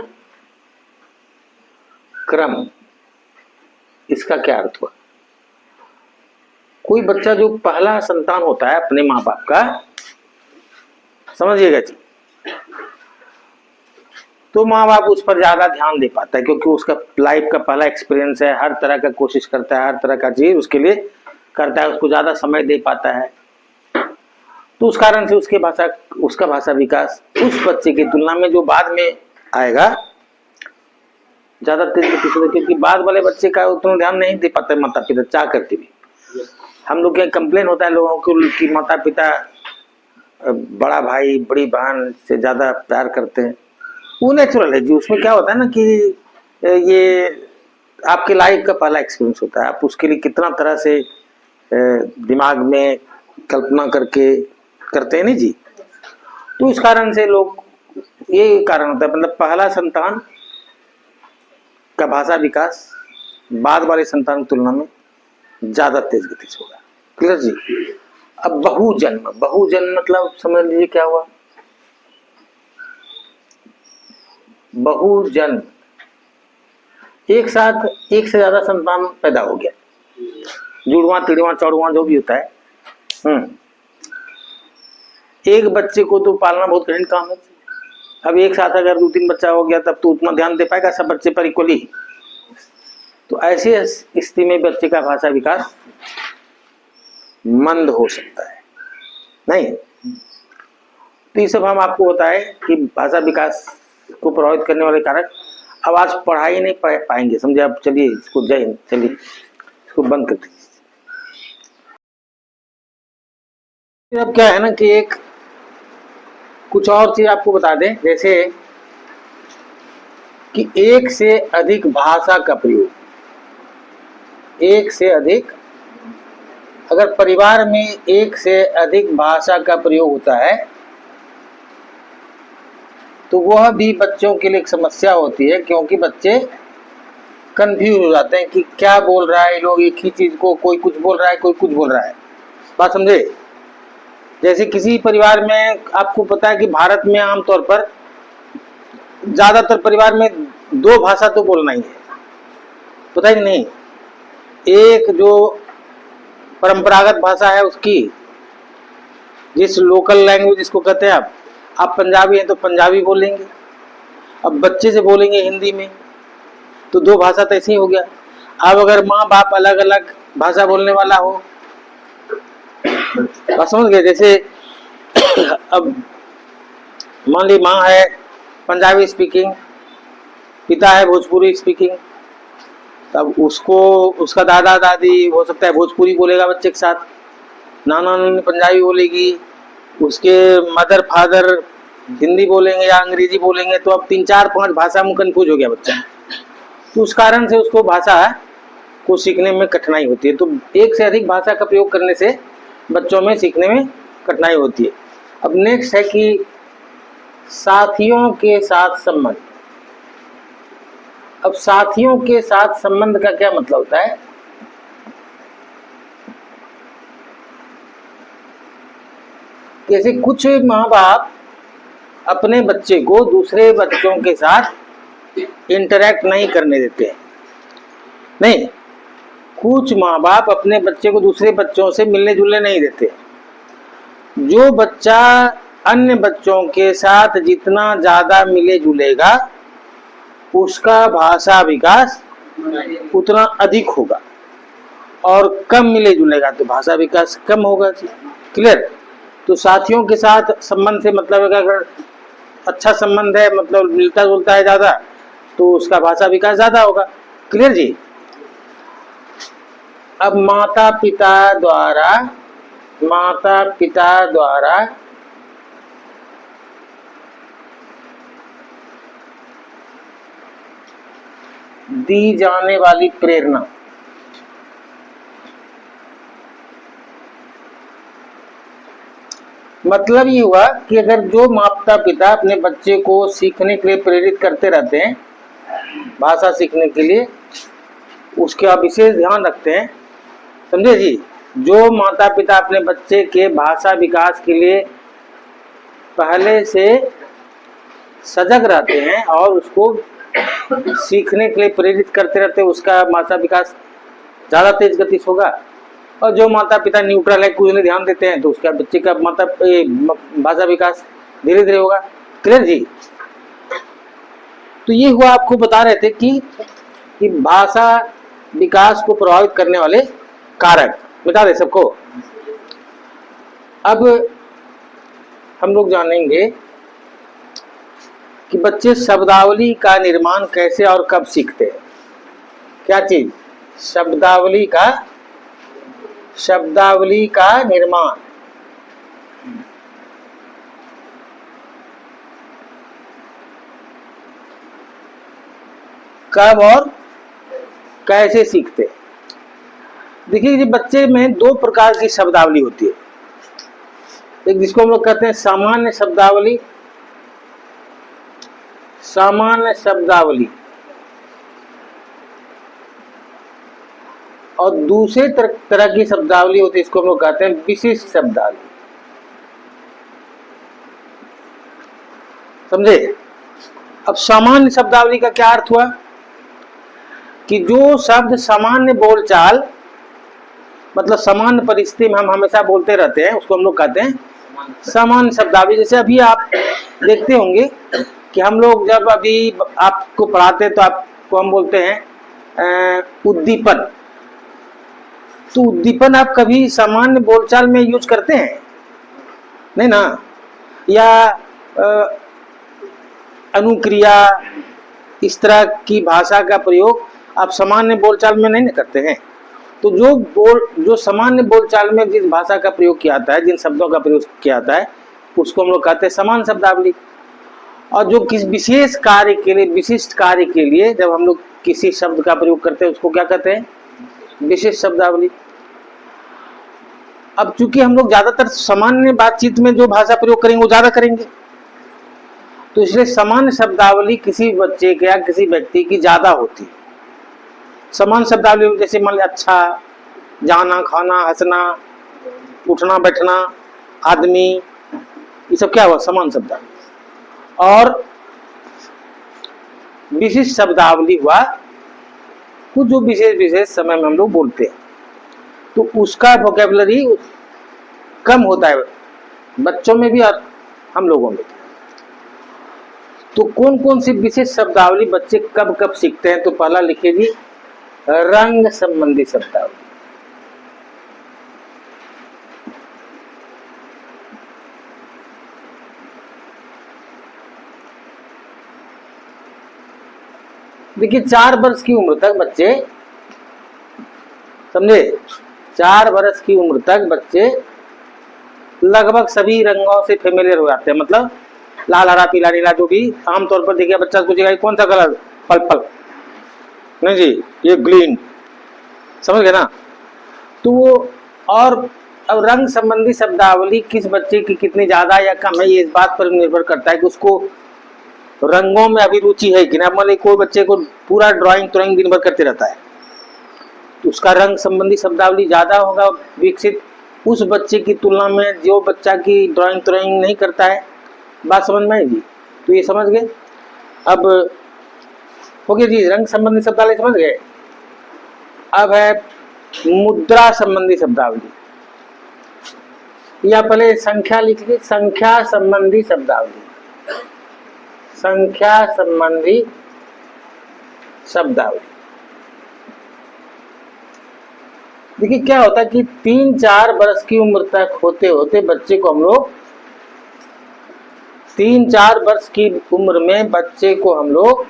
क्रम, इसका क्या अर्थ हुआ? कोई बच्चा जो पहला संतान होता है अपने माँ बाप का, समझिएगा जी, तो माँ बाप उस पर ज्यादा ध्यान दे पाता है, क्योंकि उसका लाइफ का पहला एक्सपीरियंस है, हर तरह का कोशिश करता है, हर तरह का चीज उसके लिए करता है, उसको ज्यादा समय दे पाता है। तो उस कारण से उसका भाषा विकास उस बच्चे की तुलना में जो बाद में आएगा ज्यादा तेज गति से, क्योंकि बाद वाले बच्चे का उतना ध्यान नहीं दे पाते माता पिता चाह करके भी। हम लोग क्या कंप्लेन होता है लोगों को कि माता पिता बड़ा भाई बड़ी बहन से ज्यादा प्यार करते हैं, वो नेचुरल है जी। उसमें क्या होता है ना कि ये आपके लाइफ का पहला एक्सपीरियंस होता है, आप उसके लिए कितना तरह से दिमाग में कल्पना करके करते हैं नहीं जी। तो इस कारण से लोग, ये कारण होता है, मतलब पहला संतान का भाषा विकास बाद वाले संतान की तुलना में ज्यादा तेज गति से होगा। क्लियर जी? अब बहुजन्म, बहुजन्म मतलब समझ लीजिए क्या हुआ। बहुजन्म, एक साथ एक से ज्यादा संतान पैदा हो गया, जुड़वा तिड़वा चौड़वा जो भी होता है। एक बच्चे को तो पालना बहुत कठिन काम है। अब एक साथ अगर 2-3 बच्चा हो गया तब तो उतना ध्यान दे पाएगा सब बच्चे पर इक्वली। तो ऐसी स्थिति में बच्चे का भाषा विकास मंद हो सकता है नहीं। तो ये सब हम आपको बताए कि भाषा विकास को प्रभावित करने वाले कारक। अब आज पढ़ाई नहीं पाएंगे, समझे आप? चलिए इसको जय हिंद, चलिए इसको बंद कर दीजिए। अब क्या है ना कि एक कुछ और चीज आपको बता दें, जैसे कि एक से अधिक भाषा का प्रयोग, एक से अधिक, अगर परिवार में एक से अधिक भाषा का प्रयोग होता है तो वह भी बच्चों के लिए एक समस्या होती है, क्योंकि बच्चे कंफ्यूज हो जाते हैं कि क्या बोल रहा है लोग, एक ही चीज को कोई कुछ बोल रहा है कोई कुछ बोल रहा है। बात समझे? जैसे किसी परिवार में आपको पता है कि भारत में आमतौर पर ज्यादातर परिवार में 2 भाषा तो बोलना ही है, पता ही नहीं। एक जो परंपरागत भाषा है उसकी, जिस लोकल लैंग्वेज जिसको कहते हैं आप पंजाबी हैं तो पंजाबी बोलेंगे, अब बच्चे से बोलेंगे हिंदी में, तो 2 भाषा तो ऐसे ही हो गया। अब अगर माँ बाप अलग अलग भाषा बोलने वाला हो, बात समझ गए? जैसे अब मान ली माँ है पंजाबी स्पीकिंग, पिता है भोजपुरी स्पीकिंग, तब उसको उसका दादा दादी हो सकता है भोजपुरी बोलेगा बच्चे के साथ, नाना नानी पंजाबी बोलेगी, उसके मदर फादर हिंदी बोलेंगे या अंग्रेजी बोलेंगे, तो अब 3-4-5 भाषा में कंफ्यूज हो गया बच्चा। तो उस कारण से उसको भाषा को सीखने में कठिनाई होती है। तो एक से अधिक भाषा का प्रयोग करने से बच्चों में सीखने में कठिनाई होती है। अब नेक्स्ट है कि साथियों के साथ संबंध। अब साथियों के साथ संबंध का क्या मतलब होता है? जैसे कुछ माँ बाप अपने बच्चे को दूसरे बच्चों के साथ इंटरेक्ट नहीं करने देते, नहीं, कुछ माँ बाप अपने बच्चे को दूसरे बच्चों से मिलने जुलने नहीं देते। जो बच्चा अन्य बच्चों के साथ जितना ज्यादा मिले जुलेगा उसका भाषा विकास उतना अधिक होगा, और कम मिले जुलेगा तो भाषा विकास कम होगा। क्लियर? तो साथियों के साथ संबंध से मतलब अगर अच्छा संबंध है, मतलब मिलता जुलता है ज्यादा, तो उसका भाषा विकास ज्यादा होगा। क्लियर जी। अब माता पिता द्वारा दी जाने वाली प्रेरणा, मतलब ये हुआ कि अगर जो माता पिता अपने बच्चे को सीखने के लिए प्रेरित करते रहते हैं, भाषा सीखने के लिए, उसका विशेष ध्यान रखते हैं, समझे जी। जो माता पिता अपने बच्चे के भाषा विकास के लिए पहले से सजग रहते हैं और उसको सीखने के लिए प्रेरित करते रहते हैं, उसका भाषा विकास ज़्यादा तेज गति से होगा। और जो माता पिता न्यूट्रल है, कुछ नहीं ध्यान देते हैं, तो उसका बच्चे का भाषा विकास धीरे धीरे होगा। क्लियर जी। तो ये हुआ, आपको बता रहे थे कि भाषा विकास को प्रभावित करने वाले कारक बता दे सबको। अब हम लोग जानेंगे कि बच्चे शब्दावली का निर्माण कैसे और कब सीखते हैं। क्या चीज? शब्दावली का निर्माण कब और कैसे सीखते हैं। देखिए जी, बच्चे में दो प्रकार की शब्दावली होती है। एक जिसको हम लोग कहते हैं सामान्य शब्दावली, और दूसरे तरह की शब्दावली होती है, इसको हम लोग कहते हैं विशिष्ट शब्दावली। समझे? अब सामान्य शब्दावली का क्या अर्थ हुआ कि जो शब्द सामान्य बोलचाल, मतलब सामान्य परिस्थिति में हम हमेशा बोलते रहते हैं, उसको हम लोग कहते हैं सामान्य शब्दावली। जैसे अभी आप देखते होंगे कि हम लोग जब अभी आपको पढ़ाते हैं तो आपको हम बोलते हैं उद्दीपन। तो उद्दीपन आप कभी सामान्य बोलचाल में यूज करते हैं? नहीं ना। या अनुक्रिया, इस तरह की भाषा का प्रयोग आप सामान्य बोलचाल में नहीं करते हैं। तो जो सामान्य बोलचाल में जिस भाषा का प्रयोग किया जाता है, जिन शब्दों का प्रयोग किया जाता है, उसको हम लोग कहते हैं सामान्य शब्दावली। और जो किस विशेष कार्य के लिए, विशिष्ट कार्य के लिए जब हम लोग किसी शब्द का प्रयोग करते हैं, उसको क्या कहते हैं? विशेष शब्दावली। अब चूंकि हम लोग ज्यादातर सामान्य बातचीत में जो भाषा प्रयोग करेंगे वो ज्यादा करेंगे, तो इसलिए सामान्य शब्दावली किसी बच्चे के या किसी व्यक्ति की ज्यादा होती है। सामान्य शब्दावली जैसे मान लिया अच्छा, जाना, खाना, हंसना, उठना बैठना, आदमी, ये सब क्या हुआ? सामान्य शब्दावली। और विशिष्ट शब्दावली हुआ कुछ जो विशेष समय में हम लोग बोलते हैं, तो उसका वोकैबुलरी कम होता है बच्चों में भी और हम लोगों में। तो कौन कौन सी विशेष शब्दावली बच्चे कब कब सीखते हैं? तो पहला लिखिए जी, रंग संबंधी शब्दावली। देखिए 4 वर्ष की उम्र तक बच्चे, समझे, 4 वर्ष की उम्र तक बच्चे लगभग सभी रंगों से फेमिलियर हो जाते हैं। मतलब लाल, हरा, पीला, नीला, जो भी आमतौर पर देखिए बच्चा पूछेगा कौन सा कलर? पर्पल। नहीं जी, ये ग्रीन। समझ गए ना? तो और अब रंग संबंधी शब्दावली किस बच्चे की कितनी ज्यादा या कम है, ये इस बात पर निर्भर करता है कि उसको रंगों में अभिरुचि है कि ना। मान लीजिए कोई बच्चे को पूरा ड्राइंग दिन भर करते रहता है, तो उसका रंग संबंधी शब्दावली ज्यादा होगा विकसित उस बच्चे की तुलना में जो बच्चा की ड्राइंग नहीं करता है। बात समझ में आएगी? तो ये समझ गए। अब हो गया जी, रंग संबंधी शब्दावली समझ गए। अब है मुद्रा संबंधी शब्दावली, या पहले संख्या लिख लीजिए, संख्या संबंधी शब्दावली। संख्या संबंधी शब्दावली। देखिए क्या होता है कि 3-4 वर्ष की उम्र तक होते होते बच्चे को हम लोग 3-4 वर्ष की उम्र में बच्चे को हम लोग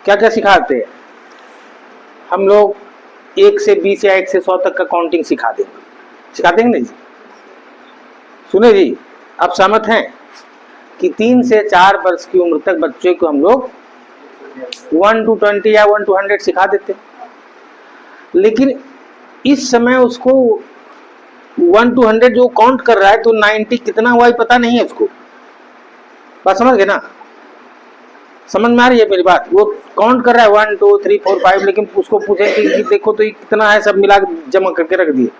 क्या क्या सिखाते हैं? हम लोग 1 से 20 या 1 से 100 तक का काउंटिंग सिखा देंगे। सिखा देंगे नहीं जी? सुने जी, आप सहमत हैं कि 3 से 4 वर्ष की उम्र तक बच्चे को हम लोग 1 to 20 या 1 to 100 सिखा देते, लेकिन इस समय उसको 1 to 100 जो काउंट कर रहा है तो 90 कितना हुआ पता नहीं है उसको। बात समझ गए ना? समझ में आ रही है मेरी बात? वो काउंट कर रहा है 1 2 3 4 5, लेकिन उसको पूछे कि देखो तो ये कितना है, सब मिला जमा करके रख दिए,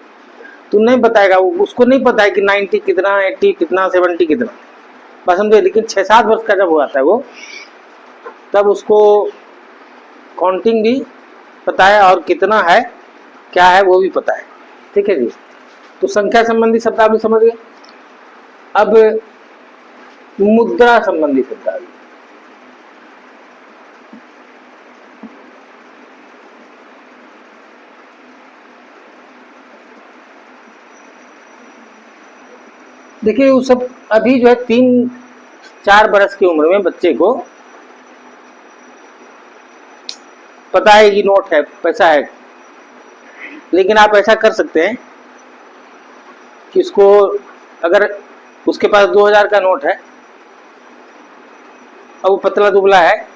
तो नहीं बताएगा। उसको नहीं पता है कि 90 कितना, 80 कितना, 70 कितना। बस समझे? लेकिन 6-7 वर्ष का जब हो जाता है वो, तब उसको काउंटिंग भी पता है और कितना है क्या है वो भी पता है। ठीक है जी? तो संख्या संबंधी शब्दावली समझ गए। अब मुद्रा संबंधी शब्दावली। देखिए वो सब अभी जो है 3-4 बरस की उम्र में बच्चे को पता है कि नोट है, पैसा है, लेकिन आप ऐसा कर सकते हैं कि उसको, अगर उसके पास 2000 का नोट है और वो पतला दुबला है,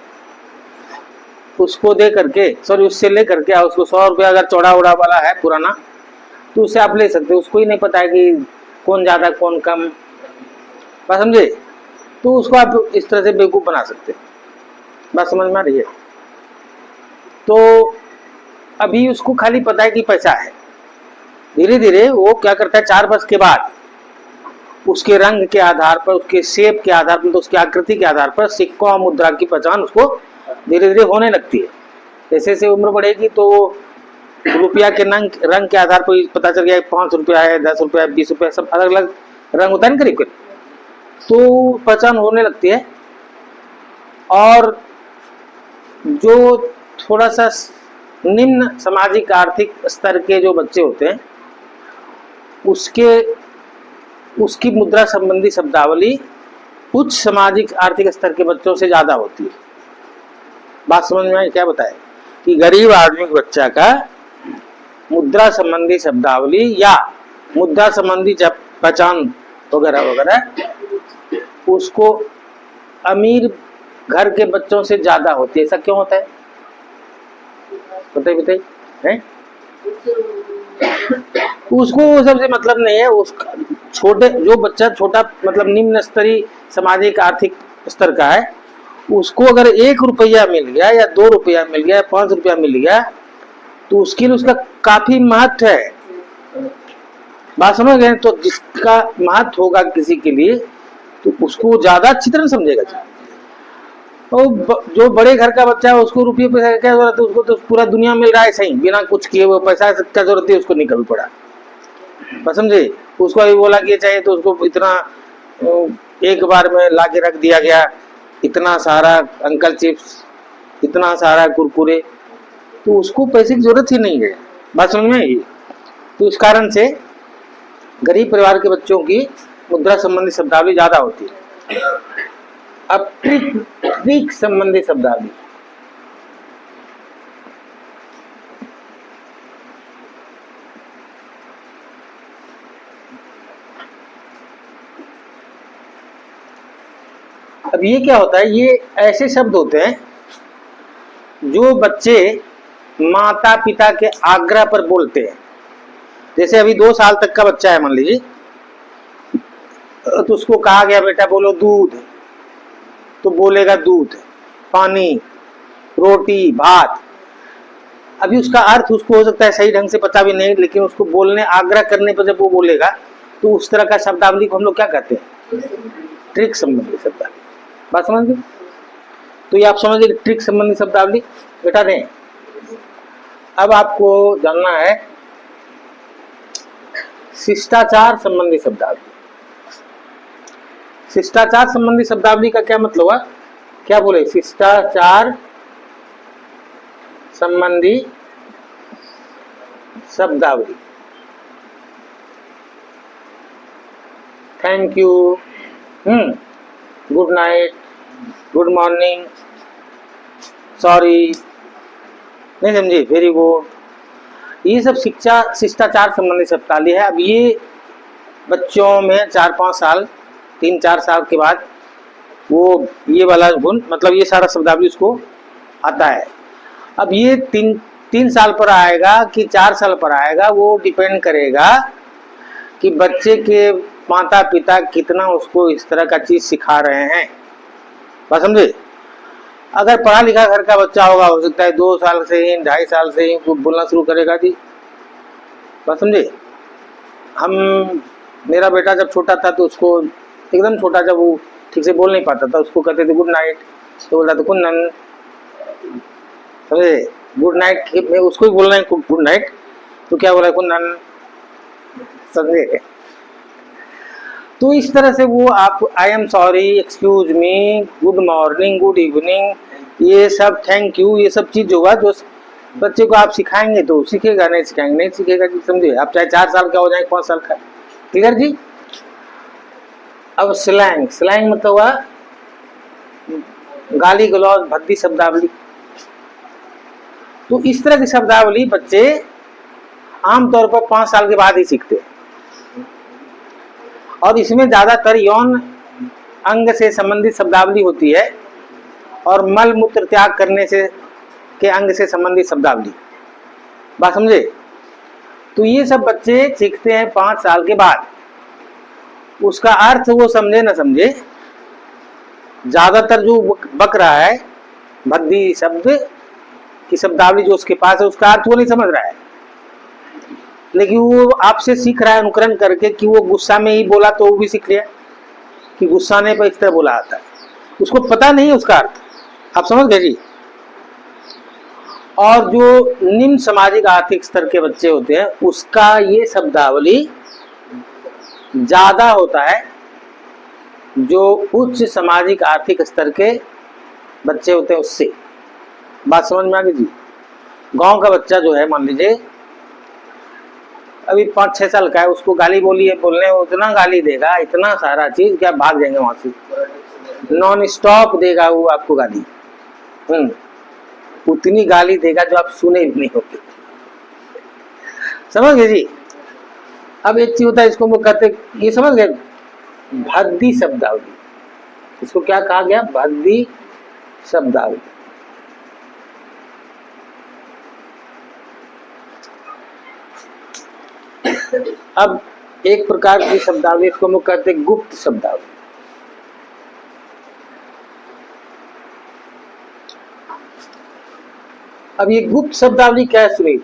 उसको दे करके, सॉरी उससे ले करके उसको 100 रुपया अगर चौड़ा उड़ा वाला है पुराना, तो उससे आप ले सकते हो। उसको ही नहीं पता है कि कौन ज़्यादा कौन कम। बात समझे? तो उसको आप इस तरह से बेवकूफ़ बना सकते हैं। बात समझ में आ रही है? तो अभी उसको खाली पता है कि पैसा है। धीरे धीरे वो क्या करता है, 4 वर्ष के बाद उसके रंग के आधार पर, उसके शेप के आधार पर, तो उसकी आकृति के आधार पर सिक्कों और मुद्रा की पहचान उसको धीरे धीरे होने लगती है। जैसे जैसे उम्र बढ़ेगी तो रुपया के रंग के आधार पर पता चल गया 5 रुपया है, 10 रुपया है, 20 रुपया, सब अलग अलग रंग होता है ना करीब करीब, तो पहचान होने लगती है। और जो थोड़ा सा निम्न सामाजिक आर्थिक स्तर के जो बच्चे होते हैं, उसकी मुद्रा संबंधी शब्दावली उच्च सामाजिक आर्थिक स्तर के बच्चों से ज्यादा होती है। बात समझ में आई? क्या बताए कि गरीब आदमी के बच्चा का मुद्रा संबंधी शब्दावली या मुद्रा संबंधी पहचान वगैरह वगैरह उसको अमीर घर के बच्चों से ज्यादा होती है। ऐसा क्यों होता है? बताइए बताइए हैं? उसको सबसे मतलब नहीं है। उसका छोटे जो बच्चा छोटा मतलब निम्न स्तरीय सामाजिक आर्थिक स्तर का है, उसको अगर 1 रुपया मिल गया या 2 रुपया मिल गया, 5 रुपया मिल गया, तो उसके लिए उसका काफी महत्व है। बात समझ गए? तो जिसका महत्व होगा किसी के लिए, तो उसको ज्यादा अच्छी तरह समझेगा। और जो बड़े घर का बच्चा है उसको रुपये पैसा क्या जरूरत है? उसको तो पूरा दुनिया मिल रहा है सही, बिना कुछ किए वो पैसा क्या जरूरत है? उसको नहीं कभी पड़ा। बस समझे? उसको अभी बोला कि चाहिए तो उसको इतना एक बार में ला के रख दिया गया, इतना सारा अंकल चिप्स, इतना सारा कुरकुरे, तो उसको पैसे की जरूरत ही नहीं है। बात समझ में आई? तो इस कारण से गरीब परिवार के बच्चों की मुद्रा संबंधी शब्दावली ज्यादा होती है। अब ट्रिक संबंधी शब्दावली। अब ये क्या होता है? ये ऐसे शब्द होते हैं जो बच्चे माता पिता के आग्रह पर बोलते हैं। जैसे अभी 2 साल तक का बच्चा है मान लीजिए, तो उसको कहा गया बेटा बोलो दूध, तो बोलेगा दूध, पानी, रोटी, भात। अभी उसका अर्थ उसको हो सकता है सही ढंग से पता भी नहीं, लेकिन उसको बोलने आग्रह करने पर जब वो बोलेगा तो उस तरह का शब्दावली को हम लोग क्या कहते हैं? ट्रिक संबंधी शब्दावली। बात समझ गए? तो ये आप समझ गए ट्रिक संबंधी शब्दावली। बेटा दें, अब आपको जानना है शिष्टाचार संबंधी शब्दावली। शिष्टाचार संबंधी शब्दावली का क्या मतलब हुआ? क्या बोले? शिष्टाचार संबंधी शब्दावली। Thank you, good night, good morning, sorry, नहीं समझे? Very good. ये सब शिक्षा शिष्टाचार संबंधी शब्दावली है। अब ये बच्चों में 4-5 साल 3-4 साल के बाद वो ये वाला गुण मतलब ये सारा शब्दावली उसको आता है। अब ये 3 साल पर आएगा कि 4 साल पर आएगा, वो डिपेंड करेगा कि बच्चे के माता पिता कितना उसको इस तरह का चीज सिखा रहे हैं। बात समझे? अगर पढ़ा लिखा घर का बच्चा होगा, हो सकता है 2 साल से ही 2.5 साल से ही बोलना शुरू करेगा जी। बात समझे? हम मेरा बेटा जब छोटा था तो उसको एकदम छोटा, जब वो ठीक से बोल नहीं पाता था, उसको कहते थे गुड नाइट, तो बोलता था कुन्नन। समझे? गुड नाइट में उसको भी बोलना है गुड नाइट, तो क्या बोला कुन्नन। समझे? तो इस तरह से वो आप I am sorry, excuse me, good morning, good evening, ये सब थैंक यू, ये सब चीज होगा जो बच्चे को आप सिखाएंगे तो सीखेगा, नहीं सिखाएंगे नहीं सीखेगा जी। समझे? आप चाहे 4 साल का हो जाए 5 साल का। क्लियर जी? अब स्लैंग, स्लैंग मतलब हुआ गाली गलौज भद्दी शब्दावली। तो इस तरह की शब्दावली बच्चे आमतौर पर 5 साल के बाद ही सीखते हैं, और इसमें ज्यादातर यौन अंग से संबंधित शब्दावली होती है और मल मूत्र त्याग करने से के अंग से संबंधित शब्दावली। बात समझे? तो ये सब बच्चे सीखते हैं 5 साल के बाद। उसका अर्थ वो समझे न समझे, ज्यादातर जो बक रहा है भद्दी शब्द की शब्दावली जो उसके पास है, उसका अर्थ वो नहीं समझ रहा है, लेकिन वो आपसे सीख रहा है अनुकरण करके कि वो गुस्सा में ही बोला तो वो भी सीख लिया कि गुस्सा आने पर इस तरह बोला आता है। उसको पता नहीं है उसका अर्थ। आप समझ गए जी? और जो निम्न सामाजिक आर्थिक स्तर के बच्चे होते हैं उसका ये शब्दावली ज्यादा होता है जो उच्च सामाजिक आर्थिक स्तर के बच्चे होते हैं उससे। बात समझ में आ गई जी? गांव का बच्चा जो है, मान लीजिए अभी 5-6 साल का है, उसको गाली बोली है, बोलने उतना गाली देगा, इतना सारा चीज क्या भाग जाएंगे वहां से, नॉन स्टॉप देगा वो आपको गाली। उतनी गाली देगा जो आप सुने भी नहीं होते। समझ गए जी? अब एक चीज होता है, इसको वो कहते, ये समझ गए, भद्दी शब्दावली। इसको क्या कहा गया? भद्दी शब्दावली। अब एक प्रकार की शब्दावली, इसको हम कहते हैं गुप्त शब्दावली। अब ये गुप्त शब्दावली क्या है सुनिए।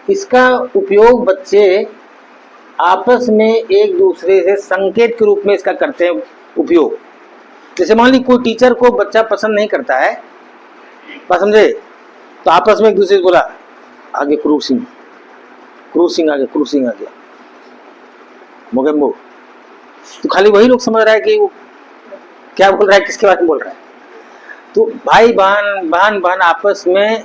इसका उपयोग बच्चे आपस में एक दूसरे से संकेत के रूप में इसका करते हैं उपयोग। जैसे मान ली कोई टीचर को बच्चा पसंद नहीं करता है, बात समझे, तो आपस में एक दूसरे से बोला आगे क्रूसिंग, क्रूसिंग आगे, क्रूसिंग आगे, मोगेम्बो। तो खाली वही लोग समझ रहा है कि वो क्या बोल रहा है, किसके बारे में बोल रहा है। तो भाई बहन, बहन बहन आपस में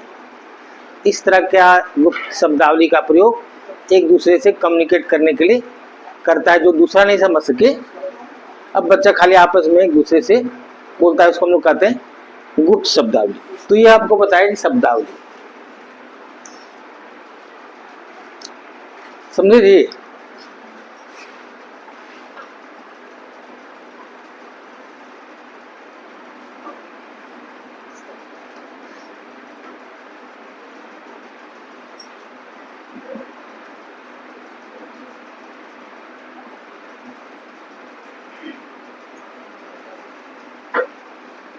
इस तरह का गुप्त शब्दावली का प्रयोग एक दूसरे से कम्युनिकेट करने के लिए करता है, जो दूसरा नहीं समझ सके। अब बच्चा खाली आपस में एक दूसरे से बोलता है, उसको हम लोग कहते हैं गुप्त शब्दावली। तो ये आपको बताया शब्दावली। समझे जी?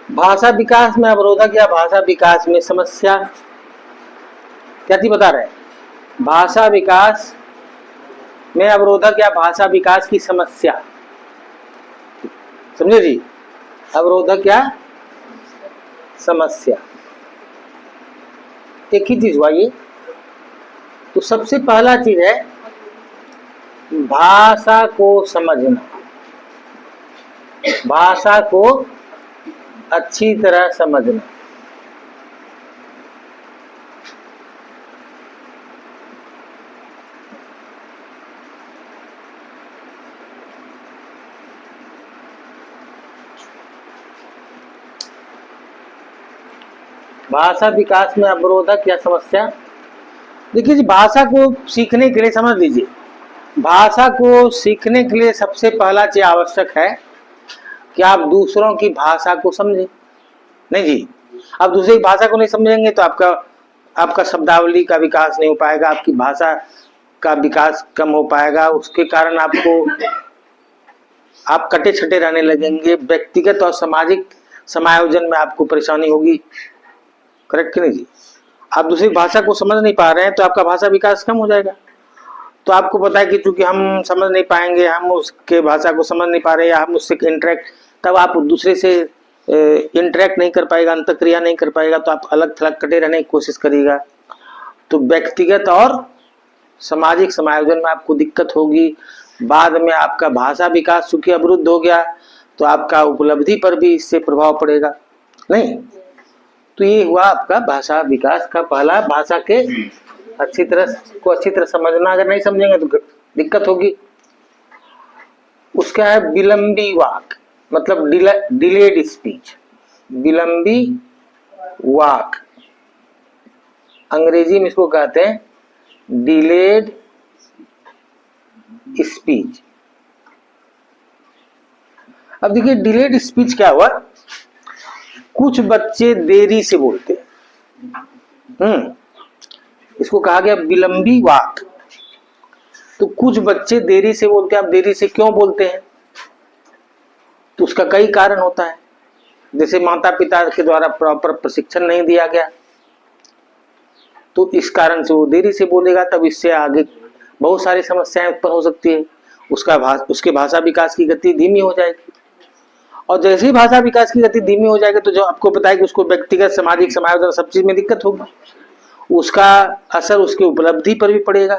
भाषा विकास में अवरोधक या भाषा विकास में समस्या, क्या चीज बता रहे हैं? भाषा विकास में अवरोधक या भाषा विकास की समस्या। समझे जी? अवरोधक या समस्या, एक ही चीज हुआ ये। तो सबसे पहला चीज है भाषा को समझना, भाषा को अच्छी तरह समझना। भाषा विकास में अवरोधक या समस्या। देखिए जी, भाषा को सीखने के लिए समझ लीजिए, भाषा को सीखने के लिए सबसे पहला चीज आवश्यक है कि आप दूसरों की भाषा को समझें। नहीं जी, आप दूसरे की भाषा को नहीं समझेंगे तो आपका शब्दावली का विकास नहीं हो पाएगा, आपकी भाषा का विकास कम हो पाएगा। उसके कारण आप कटे छटे रहने लगेंगे, व्यक्तिगत और सामाजिक समायोजन में आपको परेशानी होगी। करेक्ट कि नहीं जी? आप दूसरी भाषा को समझ नहीं पा रहे हैं तो आपका भाषा विकास कम हो जाएगा। तो आपको पता है कि चूंकि हम समझ नहीं पाएंगे, हम उसके भाषा को समझ नहीं पा रहे या हम उससे इंटरेक्ट, तब आप दूसरे से इंटरेक्ट नहीं कर पाएगा, अंतक्रिया नहीं कर पाएगा, तो आप अलग थलग कटे रहने की कोशिश करिएगा। तो व्यक्तिगत और सामाजिक समायोजन में आपको दिक्कत होगी। बाद में आपका भाषा विकास चूंकि अवरुद्ध हो गया तो आपका उपलब्धि पर भी इससे प्रभाव पड़ेगा। नहीं, तो ये हुआ आपका भाषा विकास का पहला, भाषा के अच्छी तरह समझना। अगर नहीं समझेंगे तो दिक्कत होगी। उसका है विलंबी वाक, मतलब डिलेड स्पीच। विलंबी वाक अंग्रेजी में इसको कहते हैं डिलेड स्पीच। अब देखिए डिलेड स्पीच क्या हुआ, कुछ बच्चे देरी से बोलते हैं। इसको कहा गया विलंबी वाक। तो कुछ बच्चे देरी से बोलते हैं। अब देरी से क्यों बोलते हैं, तो उसका कई कारण होता है। जैसे माता पिता के द्वारा प्रॉपर प्रशिक्षण नहीं दिया गया, तो इस कारण से वो देरी से बोलेगा। तब इससे आगे बहुत सारी समस्याएं उत्पन्न हो सकती है। उसके भाषा विकास की गति धीमी हो जाएगी, और जैसे ही भाषा विकास की गति धीमी हो जाएगी तो जो आपको पता है कि उसको व्यक्तिगत सामाजिक समायोजन सब चीज में दिक्कत होगी। उसका असर उसके उपलब्धि पर भी पड़ेगा,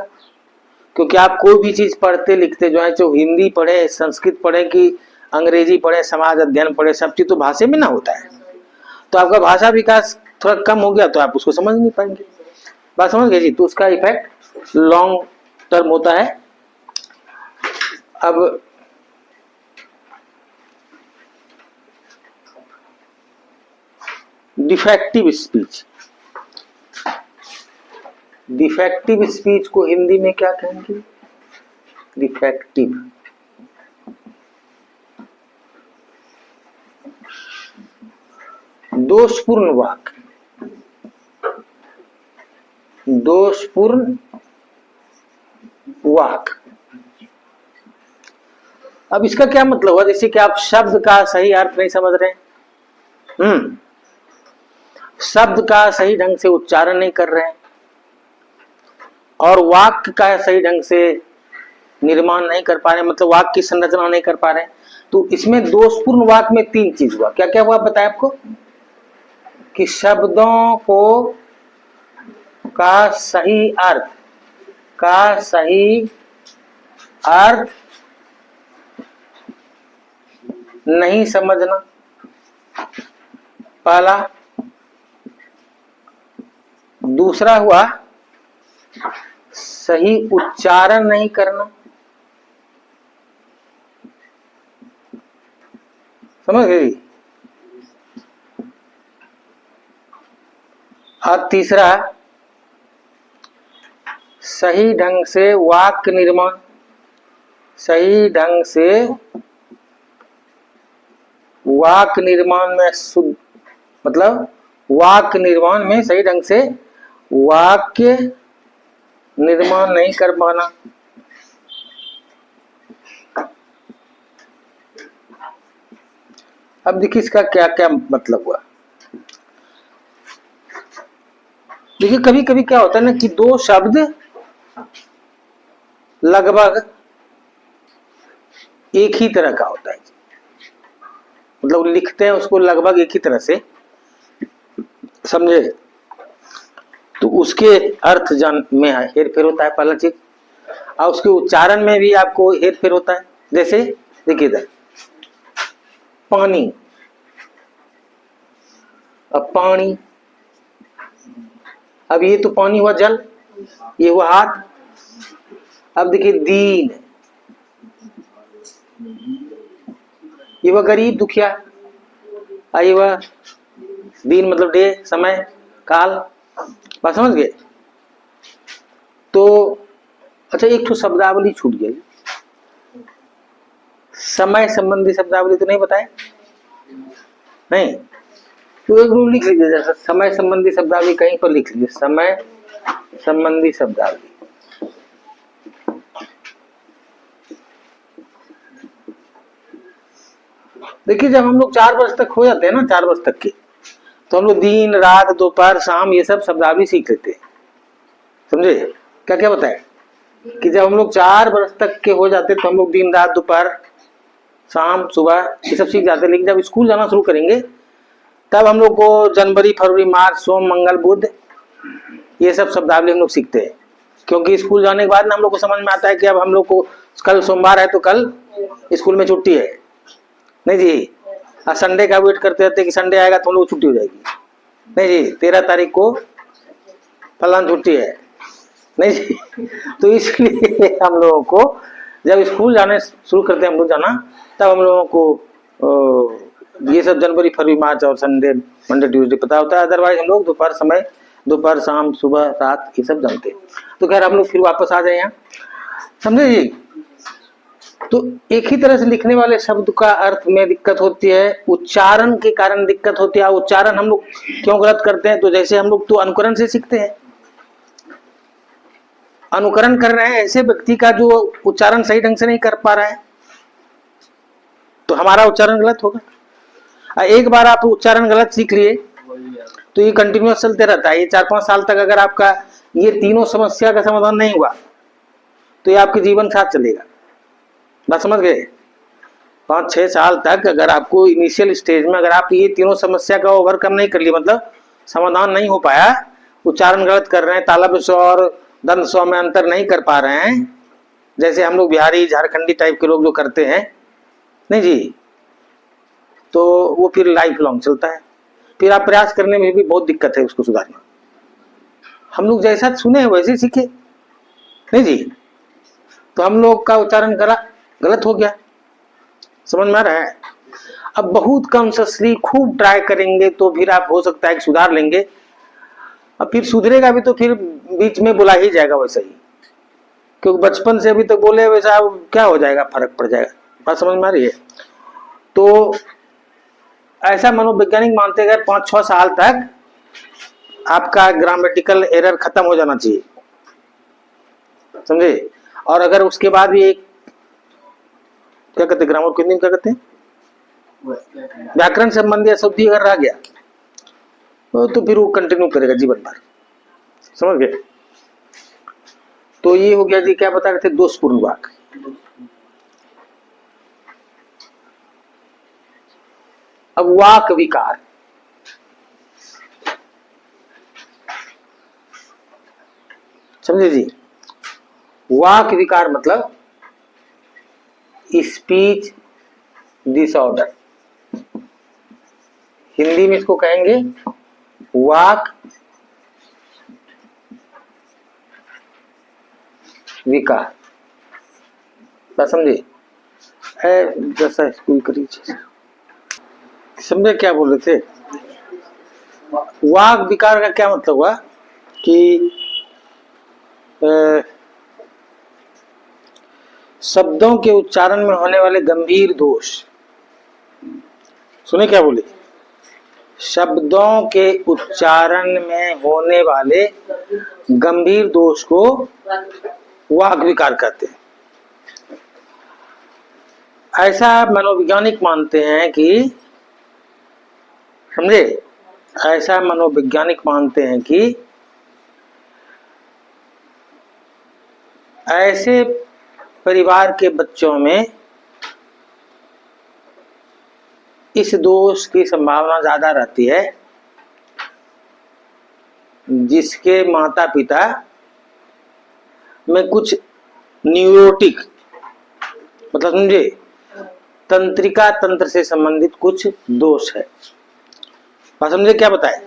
क्योंकि आप कोई भी चीज पढ़ते लिखते जो है, जो हिंदी पढ़े, संस्कृत पढ़े कि अंग्रेजी पढ़े, समाज अध्ययन पढ़े, सब चीज तो भाषा में ना होता है। तो आपका भाषा विकास थोड़ा कम हो गया तो आप उसको समझ नहीं पाएंगे। बात समझ गए जी? तो उसका इफेक्ट लॉन्ग टर्म होता है। अब डिफेक्टिव स्पीच, डिफेक्टिव स्पीच को हिंदी में क्या कहेंगे? डिफेक्टिव, दोषपूर्ण वाक, दोषपूर्ण वाक। अब इसका क्या मतलब हुआ? जैसे कि आप शब्द का सही अर्थ नहीं समझ रहे हैं, शब्द का सही ढंग से उच्चारण नहीं कर रहे हैं, और वाक्य का सही ढंग से निर्माण नहीं कर पा रहे, मतलब वाक्य की संरचना नहीं कर पा रहे। तो इसमें दोषपूर्ण वाक्य में तीन चीज हुआ। क्या क्या हुआ बताया आपको? कि शब्दों को का सही अर्थ नहीं समझना, पहला। दूसरा हुआ सही उच्चारण नहीं करना, समझ गई? और तीसरा सही ढंग से वाक्य निर्माण, सही ढंग से वाक्य निर्माण में शुद्ध, मतलब वाक्य निर्माण में सही ढंग से वाक्य निर्माण नहीं कर पाना। अब देखिए इसका क्या क्या मतलब हुआ। देखिए कभी कभी क्या होता है ना कि दो शब्द लगभग एक ही तरह का होता है, मतलब लिखते हैं उसको लगभग एक ही तरह से, समझे? तो उसके अर्थ जान में हेर फेर होता है, पहला चीज। और उसके उच्चारण में भी आपको हेर फेर होता है। जैसे देखिए इधर पानी, अब पानी, अब ये तो पानी हुआ जल, ये हुआ हाथ। अब देखिए दीन, ये हुआ गरीब दुखिया, ये हुआ दीन मतलब डे समय। काल। बात समझ गए? तो अच्छा, एक तो शब्दावली छूट गई, समय संबंधी शब्दावली तो नहीं बताए? नहीं, तो एक रूल लिख लीजिए, जैसा समय संबंधी शब्दावली कहीं पर लिख लीजिए, समय संबंधी शब्दावली। देखिए, जब हम लोग 4 वर्ष तक हो जाते हैं ना, 4 वर्ष तक के, तो हम लोग दिन रात दोपहर शाम ये सब शब्दावली सीख लेते हैं। समझे? क्या क्या बताए कि जब हम लोग 4 वर्ष तक के हो जाते तो हम लोग दिन रात दोपहर शाम सुबह ये सब सीख जाते हैं। लेकिन जब स्कूल जाना शुरू करेंगे तब हम लोग को जनवरी फरवरी मार्च सोम मंगल बुध ये सब शब्दावली हम लोग सीखते हैं। क्योंकि स्कूल जाने के बाद ना हम लोग को समझ में आता है कि अब हम लोग को कल सोमवार है तो कल स्कूल में छुट्टी है, नहीं जी। और संडे का वेट करते रहते कि संडे आएगा तो हम लोग छुट्टी हो जाएगी, नहीं जी। 13 तारीख को फलान छुट्टी है, नहीं जी। तो इसलिए हम लोगों को जब स्कूल जाने शुरू करते हैं हम लोग जाना, तब हम लोगों को ये सब जनवरी फरवरी मार्च और संडे मंडे ट्यूसडे पता होता है। अदरवाइज हम लोग दोपहर समय दोपहर शाम सुबह रात ये सब जानते हैं। तो खैर हम लोग फिर वापस आ जाए यहाँ, समझे जी। तो एक ही तरह से लिखने वाले शब्द का अर्थ में दिक्कत होती है, उच्चारण के कारण दिक्कत होती है। उच्चारण हम लोग क्यों गलत करते हैं? तो जैसे हम लोग तो अनुकरण से सीखते हैं, अनुकरण कर रहे हैं ऐसे व्यक्ति का जो उच्चारण सही ढंग से नहीं कर पा रहा है, तो हमारा उच्चारण गलत होगा। एक बार आप उच्चारण गलत सीख लिए तो ये कंटिन्यूअस चलते रहता है। ये 4-5 साल तक अगर आपका ये तीनों समस्या का समाधान नहीं हुआ तो ये आपके जीवन साथ चलेगा। बात समझ गए? 5-6 साल तक अगर आपको इनिशियल स्टेज में अगर आप ये तीनों समस्या का ओवरकम नहीं कर लिए, मतलब समाधान नहीं हो पाया, उच्चारण गलत कर रहे हैं, तालव्य स्व और दंत स्व में अंतर नहीं कर पा रहे हैं, जैसे हम लोग बिहारी झारखंडी टाइप के लोग जो करते हैं, नहीं जी, तो वो फिर लाइफ लॉन्ग चलता है। फिर आप प्रयास करने में भी बहुत दिक्कत है उसको सुधारना। हम लोग जैसा सुने वैसे सीखे, नहीं जी। तो हम लोग का उच्चारण गलत हो गया, समझ में आ रहा है? अब बहुत कॉन्शियसली खूब ट्राई करेंगे तो फिर आप हो सकता है कि सुधार लेंगे। अब फिर सुधरेगा भी तो फिर बीच में बुला ही जाएगा वैसा ही, क्योंकि बचपन से अभी तक बोले वैसा क्या हो जाएगा, फर्क पड़ जाएगा। बात समझ में आ रही है? तो ऐसा मनोवैज्ञानिक मानते हैं 5-6 साल तक आपका ग्रामेटिकल एरर खत्म हो जाना चाहिए, समझे? और अगर उसके बाद भी एक क्या कहते हैं, ग्रामर को हिंदी में क्या कहते हैं, व्याकरण संबंधी अशुद्धि अगर रह गया तो फिर वो कंटिन्यू करेगा जीवन भर, समझ गए? तो ये हो गया जी, क्या बता रहे थे, दोषपूर्ण वाक्य। अब वाक विकार, समझे जी? वाक विकार मतलब स्पीच डिसऑर्डर, हिंदी में इसको कहेंगे वाक विकार। बात समझे? जैसा स्कूल करिए, समझे क्या बोल रहे थे? वाक विकार का क्या मतलब हुआ कि शब्दों के उच्चारण में होने वाले गंभीर दोष, सुने क्या बोले? शब्दों के उच्चारण में होने वाले गंभीर दोष को वाक विकार कहते हैं। ऐसा मनोवैज्ञानिक मानते हैं कि, समझे, ऐसा मनोवैज्ञानिक मानते हैं कि ऐसे परिवार के बच्चों में इस दोष की संभावना ज्यादा रहती है जिसके माता पिता में कुछ न्यूरोटिक, मतलब समझे, तंत्रिका तंत्र से संबंधित कुछ दोष है। बात समझे क्या बताए?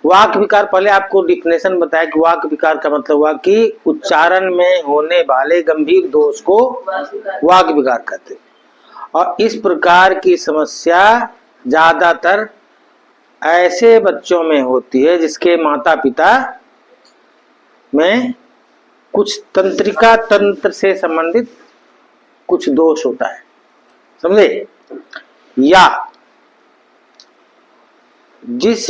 वाक विकार, पहले आपको डिफिनेशन बताया कि वाक विकार का मतलब हुआ कि उच्चारण में होने वाले गंभीर दोष को वाक विकार कहते हैं। और इस प्रकार की समस्या ज्यादातर ऐसे बच्चों में होती है जिसके माता पिता में कुछ तंत्रिका तंत्र से संबंधित कुछ दोष होता है, समझे? या जिस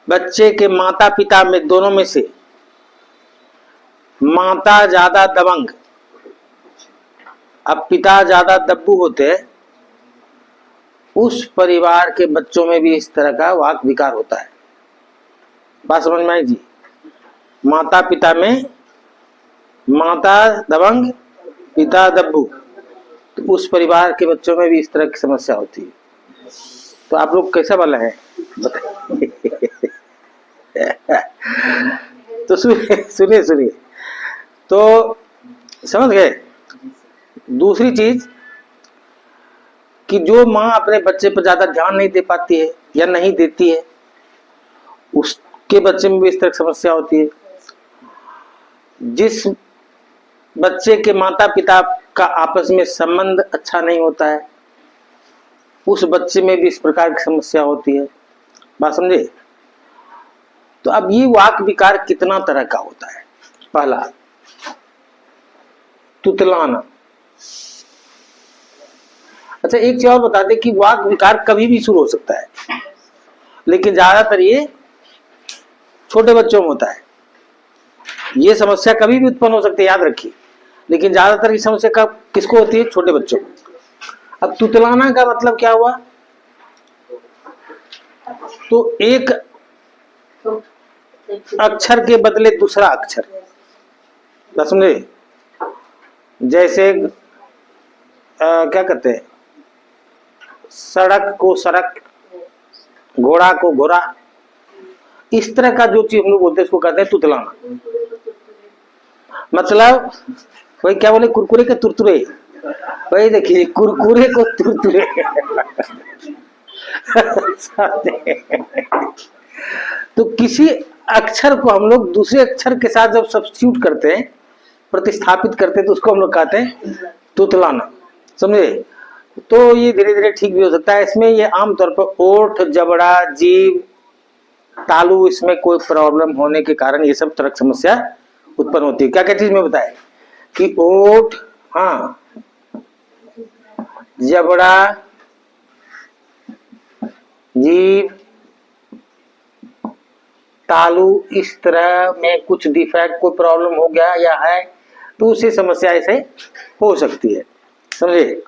बच्चे के माता पिता में दोनों में से माता ज्यादा दबंग, अब पिता ज्यादा दब्बू होते हैं, उस परिवार के बच्चों में भी इस तरह का वाक विकार होता है। बात समझ में आई जी? माता पिता में माता दबंग पिता दब्बू, तो उस परिवार के बच्चों में भी इस तरह की समस्या होती है। तो आप लोग कैसा वाला है तो सुनिए सुनिए, तो समझ गए? दूसरी चीज कि जो माँ अपने बच्चे पर ज्यादा ध्यान नहीं दे पाती है या नहीं देती है, उसके बच्चे में भी इस तरह की समस्या होती है। जिस बच्चे के माता पिता का आपस में संबंध अच्छा नहीं होता है, उस बच्चे में भी इस प्रकार की समस्या होती है। बात समझे? तो अब ये वाक विकार कितना तरह का होता है? पहला, तुतलाना। अच्छा, एक चीज और बता दें कि वाक विकार कभी भी शुरू हो सकता है, लेकिन ज्यादातर ये छोटे बच्चों में होता है। ये समस्या कभी भी उत्पन्न हो सकती है, याद रखिए, लेकिन ज्यादातर ये समस्या कब किसको होती है? छोटे बच्चों को। अब तुतलाना का मतलब क्या हुआ? तो एक अक्षर के बदले दूसरा अक्षर, समझे? जैसे क्या कहते हैं, सड़क को सड़क, घोड़ा को घोड़ा, इस तरह का जो चीज हम लोग बोलते हैं उसको कहते हैं तुतलाना। मतलब वही क्या बोले, कुरकुरे के तुरतुरे, वही देखिए, कुरकुरे को तुरतुरे तो किसी अक्षर को हम लोग दूसरे अक्षर के साथ जब सब्स्टिट्यूट करते हैं, प्रतिस्थापित करते हैं, तो उसको हम लोग कहते हैं तुतलाना, समझे? तो ये धीरे धीरे ठीक भी हो सकता है। इसमें ये आमतौर पर ओठ, जबड़ा, जीभ, तालू, इसमें कोई प्रॉब्लम होने के कारण ये सब तरह की समस्या उत्पन्न होती है। क्या क्या चीज में बताए कि ओठ, हाँ, जबड़ा, जीभ, तालू, इस तरह में कुछ डिफेक्ट, कोई प्रॉब्लम हो गया या है, तो उससे समस्या ऐसे हो सकती है, समझे?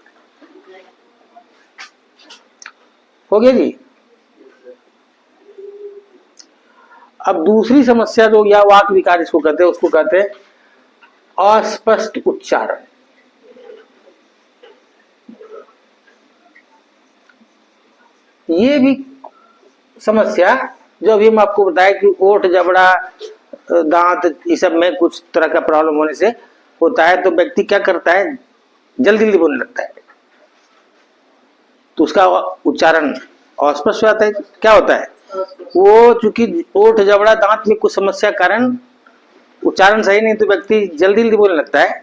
हो गया जी? अब दूसरी समस्या जो या वाक विकार इसको कहते हैं, उसको कहते हैं अस्पष्ट उच्चारण। ये भी समस्या जो अभी हम आपको बताया कि ओठ, जबड़ा, दांत, इस सब में कुछ तरह का प्रॉब्लम होने से होता है, तो व्यक्ति क्या करता है, जल्दी जल्दी बोलने लगता है, तो उसका उच्चारण अस्पष्ट हो जाता है। क्या होता है, वो चूंकि ओठ, जबड़ा, दांत में कुछ समस्या कारण उच्चारण सही नहीं, तो व्यक्ति जल्दी जल्दी बोलने लगता है,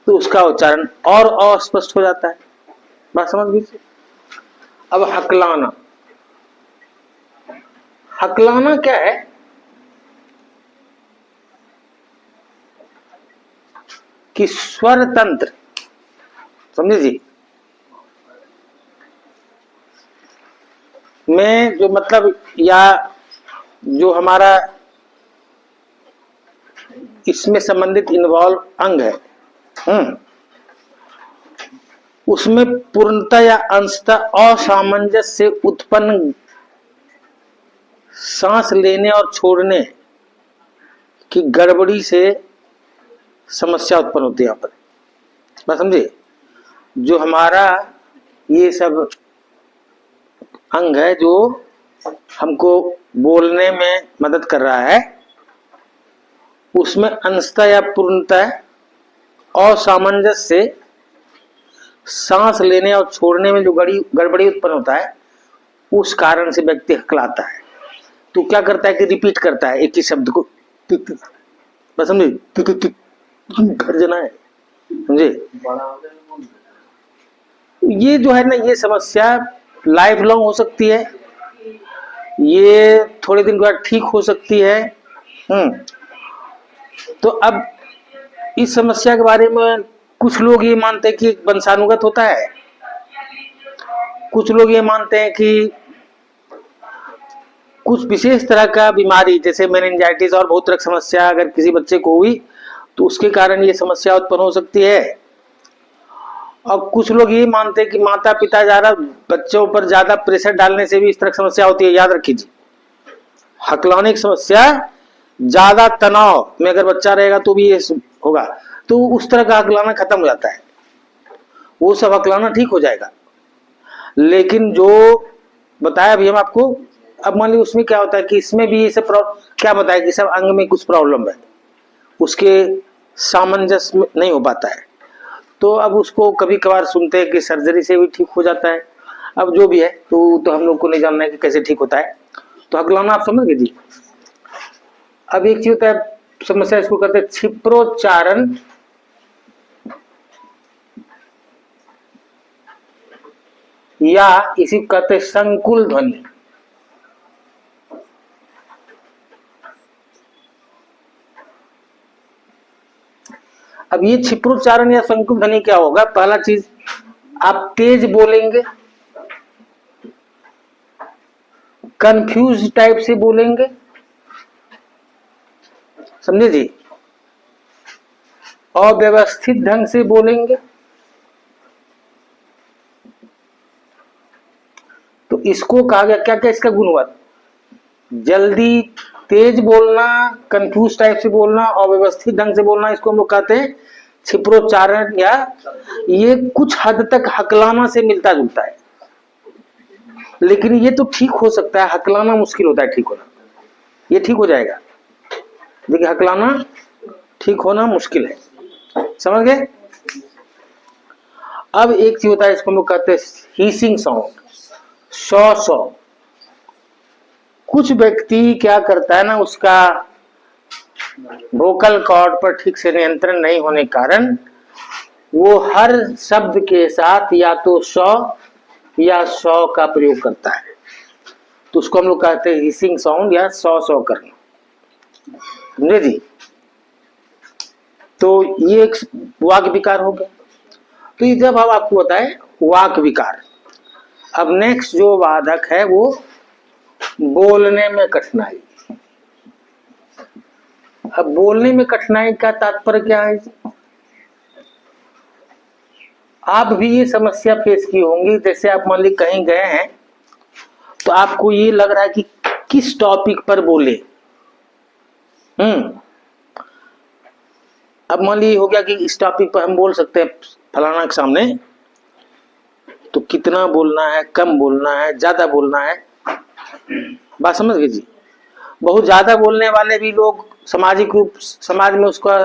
तो उसका उच्चारण और अस्पष्ट हो जाता है। बात समझ गई? अब हकलाना। हकलाना क्या है कि स्वर तंत्र, समझे जी, में जो मतलब या जो हमारा इसमें संबंधित इन्वॉल्व अंग है, उसमें पूर्णतः या अंशतः असामंजस्य से उत्पन्न सांस लेने और छोड़ने की गड़बड़ी से समस्या उत्पन्न होती है। यहाँ पर बात समझे? जो हमारा ये सब अंग है जो हमको बोलने में मदद कर रहा है, उसमें अंशतः या पूर्णतः असामंजस्य से सांस लेने और छोड़ने में जो गड़बड़ी उत्पन्न होता है, उस कारण से व्यक्ति हकलाता है। तो क्या करता है कि रिपीट करता है एक ही शब्द को, बस समझे, गर्जना है, समझे? ये जो है ना, ये समस्या लाइफ लॉन्ग हो सकती है, ये थोड़े दिन बाद ठीक हो सकती है। तो अब इस समस्या के बारे में कुछ लोग ये मानते हैं कि वंशानुगत होता है, कुछ लोग ये मानते हैं कि कुछ विशेष तरह का बीमारी जैसे मेनिंजाइटिस और बहुत तरह की समस्या अगर किसी बच्चे को हुई तो उसके कारण ये समस्या उत्पन्न हो सकती है। और कुछ लोग ये मानते हैं कि माता पिता ज्यादा बच्चों पर ज्यादा प्रेशर डालने से भी इस तरह की समस्या होती है। याद रखिए जी, हकलाने की समस्या ज्यादा तनाव में अगर बच्चा रहेगा तो भी ये होगा, तो उस तरह का हकलाना खत्म हो जाता है, वो सब हकलाना ठीक हो जाएगा। लेकिन जो बताया अभी हम आपको, अब मान लीजिए उसमें क्या होता है कि इसमें भी ये सब क्या बताया कि सब अंग में कुछ प्रॉब्लम है, उसके सामंजस्य नहीं हो पाता है, तो अब उसको कभी कभार सुनते हैं कि सर्जरी से भी ठीक हो जाता है। अब जो भी है तो हम लोग को नहीं जानना है कि कैसे ठीक होता है, तो हकलाना आप समझ गए जी। अब एक चीज होता है समस्या, इसको कहते हैं क्षिप्रोच्चारण या इसी कहते हैं संकुल ध्वनि। अब ये क्षिप्रोच्चारण या संकुल ध्वनि क्या होगा? पहला चीज, आप तेज बोलेंगे, कंफ्यूज टाइप से बोलेंगे, समझे जी, अव्यवस्थित ढंग से बोलेंगे। तो इसको कहा गया, क्या क्या इसका गुण हुआ? जल्दी तेज बोलना, कंफ्यूज टाइप से बोलना, अव्यवस्थित ढंग से बोलना, इसको हम लोग कहते हैं क्षिप्रोच्चारण, या ये कुछ हद तक हकलाना से मिलता जुलता है। लेकिन ये तो ठीक हो सकता है, हकलाना मुश्किल होता है ठीक होना। ये ठीक हो जाएगा, देखिए हकलाना ठीक होना मुश्किल है, समझ गए। अब एक चीज होता है, इसको हम लोग कहते हैं हीसिंग साउंड, सौ। कुछ व्यक्ति क्या करता है ना, उसका वोकल कॉर्ड पर ठीक से नियंत्रण नहीं होने के कारण वो हर शब्द के साथ या तो सौ या सौ का प्रयोग करता है, तो उसको हम लोग कहते हैं हिसिंग साउंड या सौ करना, समझे जी। तो ये एक वाक विकार हो गया। तो ये जब हम आपको बताए वाक विकार, अब नेक्स्ट जो बाधक है वो बोलने में कठिनाई। अब बोलने में कठिनाई का तात्पर्य क्या है? आप भी ये समस्या फेस की होंगी, जैसे आप मान ली कहीं गए हैं तो आपको ये लग रहा है कि किस टॉपिक पर बोले। अब मान ली हो गया कि इस टॉपिक पर हम बोल सकते हैं फलाना के सामने, तो कितना बोलना है, कम बोलना है, ज्यादा बोलना है, बात समझ गए जी। बहुत ज्यादा बोलने वाले भी लोग सामाजिक रूप समाज में उसका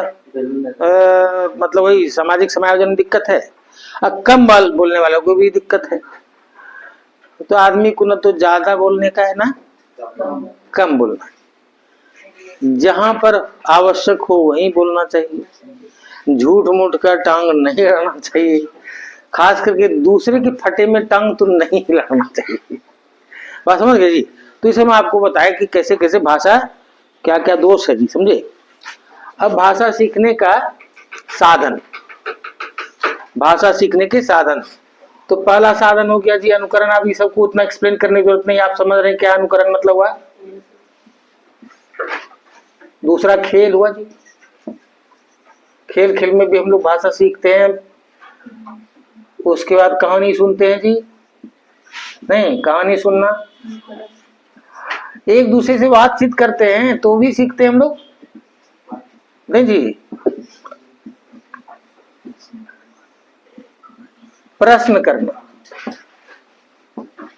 मतलब वही सामाजिक समायोजन में दिक्कत है, और कम बोलने वालों को भी दिक्कत है। तो आदमी को ना तो ज्यादा बोलने का है ना कम बोलना है, जहां पर आवश्यक हो वहीं बोलना चाहिए, झूठ मूठ का टांग नहीं रहना चाहिए, खास करके दूसरे के फटे में टांग तो नहीं हिलाना चाहिए, बात समझ गए जी। तो इसे मैं आपको बताया कि कैसे कैसे भाषा क्या क्या दोष है जी, समझे। अब भाषा सीखने का साधन, भाषा सीखने के साधन, तो पहला साधन हो गया जी अनुकरण। आप ये सबको उतना एक्सप्लेन करने की जरूरत नहीं, आप समझ रहे हैं क्या अनुकरण मतलब हुआ। दूसरा खेल हुआ जी, खेल खेल में भी हम लोग भाषा सीखते हैं। उसके बाद कहानी सुनते हैं जी, नहीं कहानी सुनना, एक दूसरे से बातचीत करते हैं तो भी सीखते हैं हम लोग, नहीं जी। प्रश्न करना,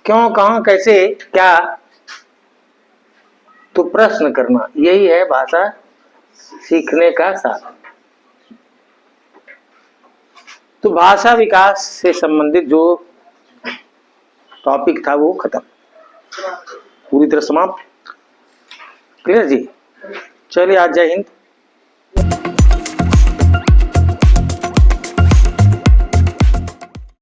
क्यों, कहां, कैसे, क्या, तो प्रश्न करना, यही है भाषा सीखने का साधन। तो भाषा विकास से संबंधित जो टॉपिक था वो खत्म, पूरी तरह समाप्त, क्लियर जी। चलिए आज जय हिंद।